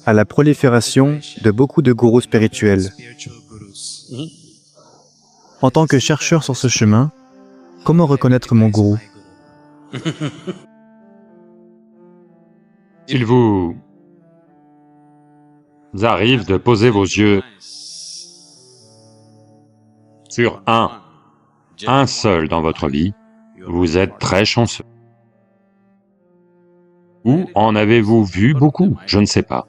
à la prolifération de beaucoup de gourous spirituels. En tant que chercheur sur ce chemin, comment reconnaître mon gourou? Il vous arrive de poser vos yeux sur un seul dans votre vie, vous êtes très chanceux. Ou en avez-vous vu beaucoup? Je ne sais pas.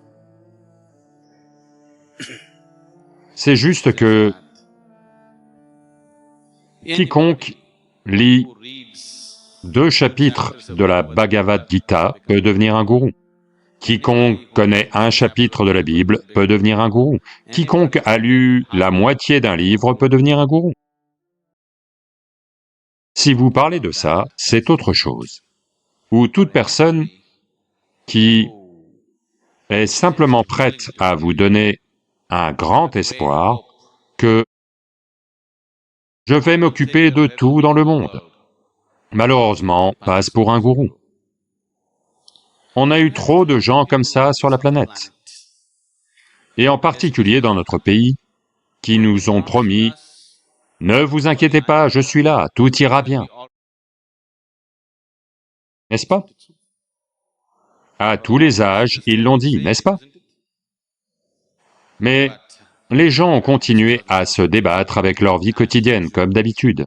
C'est juste que quiconque lit 2 chapitres de la Bhagavad Gita peut devenir un gourou. Quiconque connaît un chapitre de la Bible peut devenir un gourou. Quiconque a lu la moitié d'un livre peut devenir un gourou. Si vous parlez de ça, c'est autre chose. Ou toute personne qui est simplement prête à vous donner un grand espoir que je vais m'occuper de tout dans le monde, malheureusement, passe pour un gourou. On a eu trop de gens comme ça sur la planète, et en particulier dans notre pays, qui nous ont promis « Ne vous inquiétez pas, je suis là, tout ira bien ». N'est-ce pas? À tous les âges, ils l'ont dit, n'est-ce pas? Mais les gens ont continué à se débattre avec leur vie quotidienne, comme d'habitude.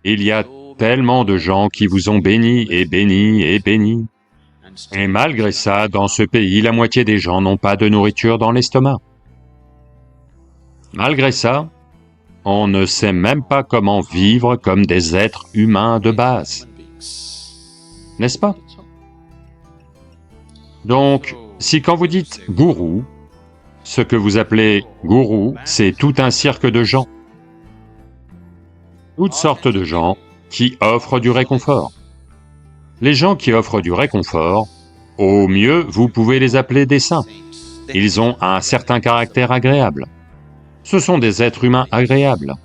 Il y a tellement de gens qui vous ont béni et béni et béni. Et malgré ça, dans ce pays, la moitié des gens n'ont pas de nourriture dans l'estomac. Malgré ça, on ne sait même pas comment vivre comme des êtres humains de base. N'est-ce pas? Donc, si quand vous dites « gourou », ce que vous appelez « gourou », c'est tout un cirque de gens. Toutes sortes de gens qui offrent du réconfort. Les gens qui offrent du réconfort, au mieux, vous pouvez les appeler des saints. Ils ont un certain caractère agréable. Ce sont des êtres humains agréables.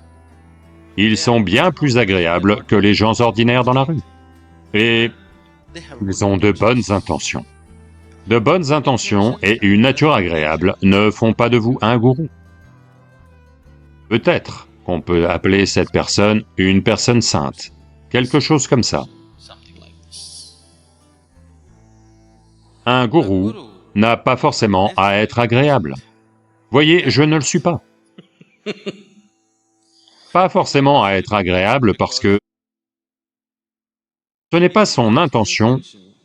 Ils sont bien plus agréables que les gens ordinaires dans la rue. Et ils ont de bonnes intentions. De bonnes intentions et une nature agréable ne font pas de vous un gourou. Peut-être qu'on peut appeler cette personne une personne sainte, quelque chose comme ça. Un gourou n'a pas forcément à être agréable. Voyez, je ne le suis pas. Pas forcément à être agréable parce que ce n'est pas son intention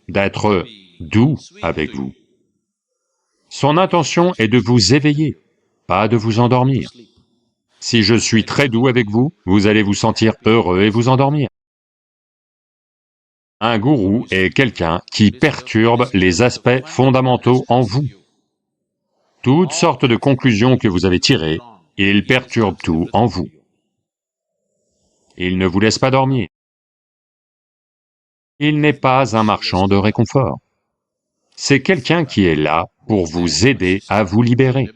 d'être doux avec vous. Son intention est de vous éveiller, pas de vous endormir. Si je suis très doux avec vous, vous allez vous sentir heureux et vous endormir. Un gourou est quelqu'un qui perturbe les aspects fondamentaux en vous. Toutes sortes de conclusions que vous avez tirées, il perturbe tout en vous. Il ne vous laisse pas dormir. Il n'est pas un marchand de réconfort. C'est quelqu'un qui est là pour vous aider à vous libérer.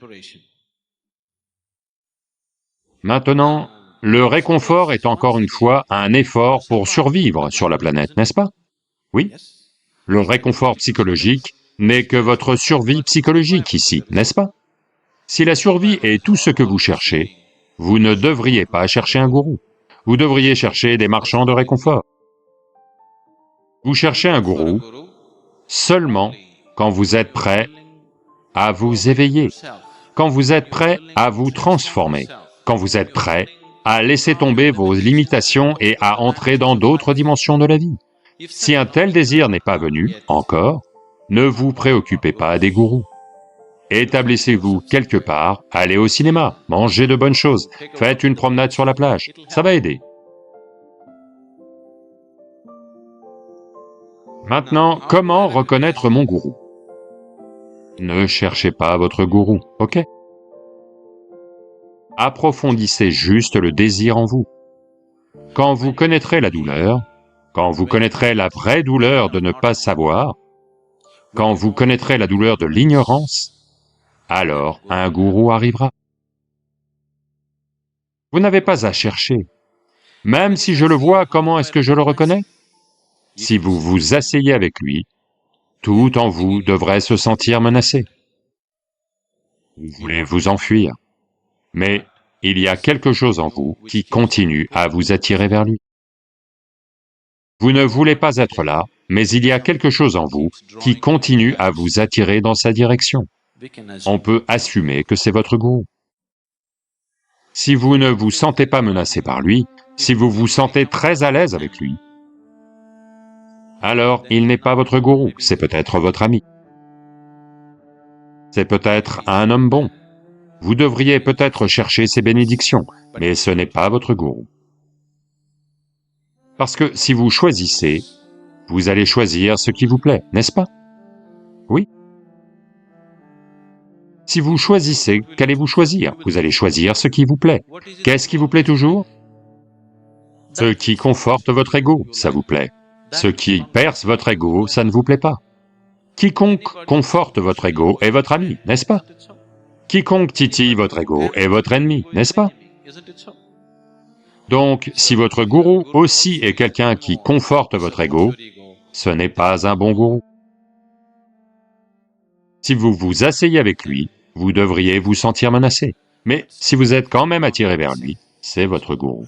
Maintenant, le réconfort est encore une fois un effort pour survivre sur la planète, n'est-ce pas? Oui. Le réconfort psychologique n'est que votre survie psychologique ici, n'est-ce pas? Si la survie est tout ce que vous cherchez, vous ne devriez pas chercher un gourou. Vous devriez chercher des marchands de réconfort. Vous cherchez un gourou seulement quand vous êtes prêt à vous éveiller, quand vous êtes prêt à vous transformer, quand vous êtes prêt à laisser tomber vos limitations et à entrer dans d'autres dimensions de la vie. Si un tel désir n'est pas venu, encore, ne vous préoccupez pas des gourous. Établissez-vous quelque part, allez au cinéma, mangez de bonnes choses, faites une promenade sur la plage, ça va aider. Maintenant, comment reconnaître mon gourou? Ne cherchez pas votre gourou, ok? Approfondissez juste le désir en vous. Quand vous connaîtrez la douleur, quand vous connaîtrez la vraie douleur de ne pas savoir, quand vous connaîtrez la douleur de l'ignorance, alors un gourou arrivera. Vous n'avez pas à chercher. Même si je le vois, comment est-ce que je le reconnais? Si vous vous asseyez avec lui, tout en vous devrait se sentir menacé. Vous voulez vous enfuir, mais il y a quelque chose en vous qui continue à vous attirer vers lui. Vous ne voulez pas être là, mais il y a quelque chose en vous qui continue à vous attirer dans sa direction. On peut assumer que c'est votre gourou. Si vous ne vous sentez pas menacé par lui, si vous vous sentez très à l'aise avec lui, alors il n'est pas votre gourou, c'est peut-être votre ami. C'est peut-être un homme bon. Vous devriez peut-être chercher ses bénédictions, mais ce n'est pas votre gourou. Parce que si vous choisissez, vous allez choisir ce qui vous plaît, n'est-ce pas? Oui. Si vous choisissez, qu'allez-vous choisir? Vous allez choisir ce qui vous plaît. Qu'est-ce qui vous plaît toujours? Ce qui conforte votre ego, ça vous plaît. Ce qui perce votre ego, ça ne vous plaît pas. Quiconque conforte votre ego est votre ami, n'est-ce pas? Quiconque titille votre ego est votre ennemi, n'est-ce pas? Donc, si votre gourou aussi est quelqu'un qui conforte votre ego, ce n'est pas un bon gourou. Si vous vous asseyez avec lui, vous devriez vous sentir menacé. Mais si vous êtes quand même attiré vers lui, c'est votre gourou.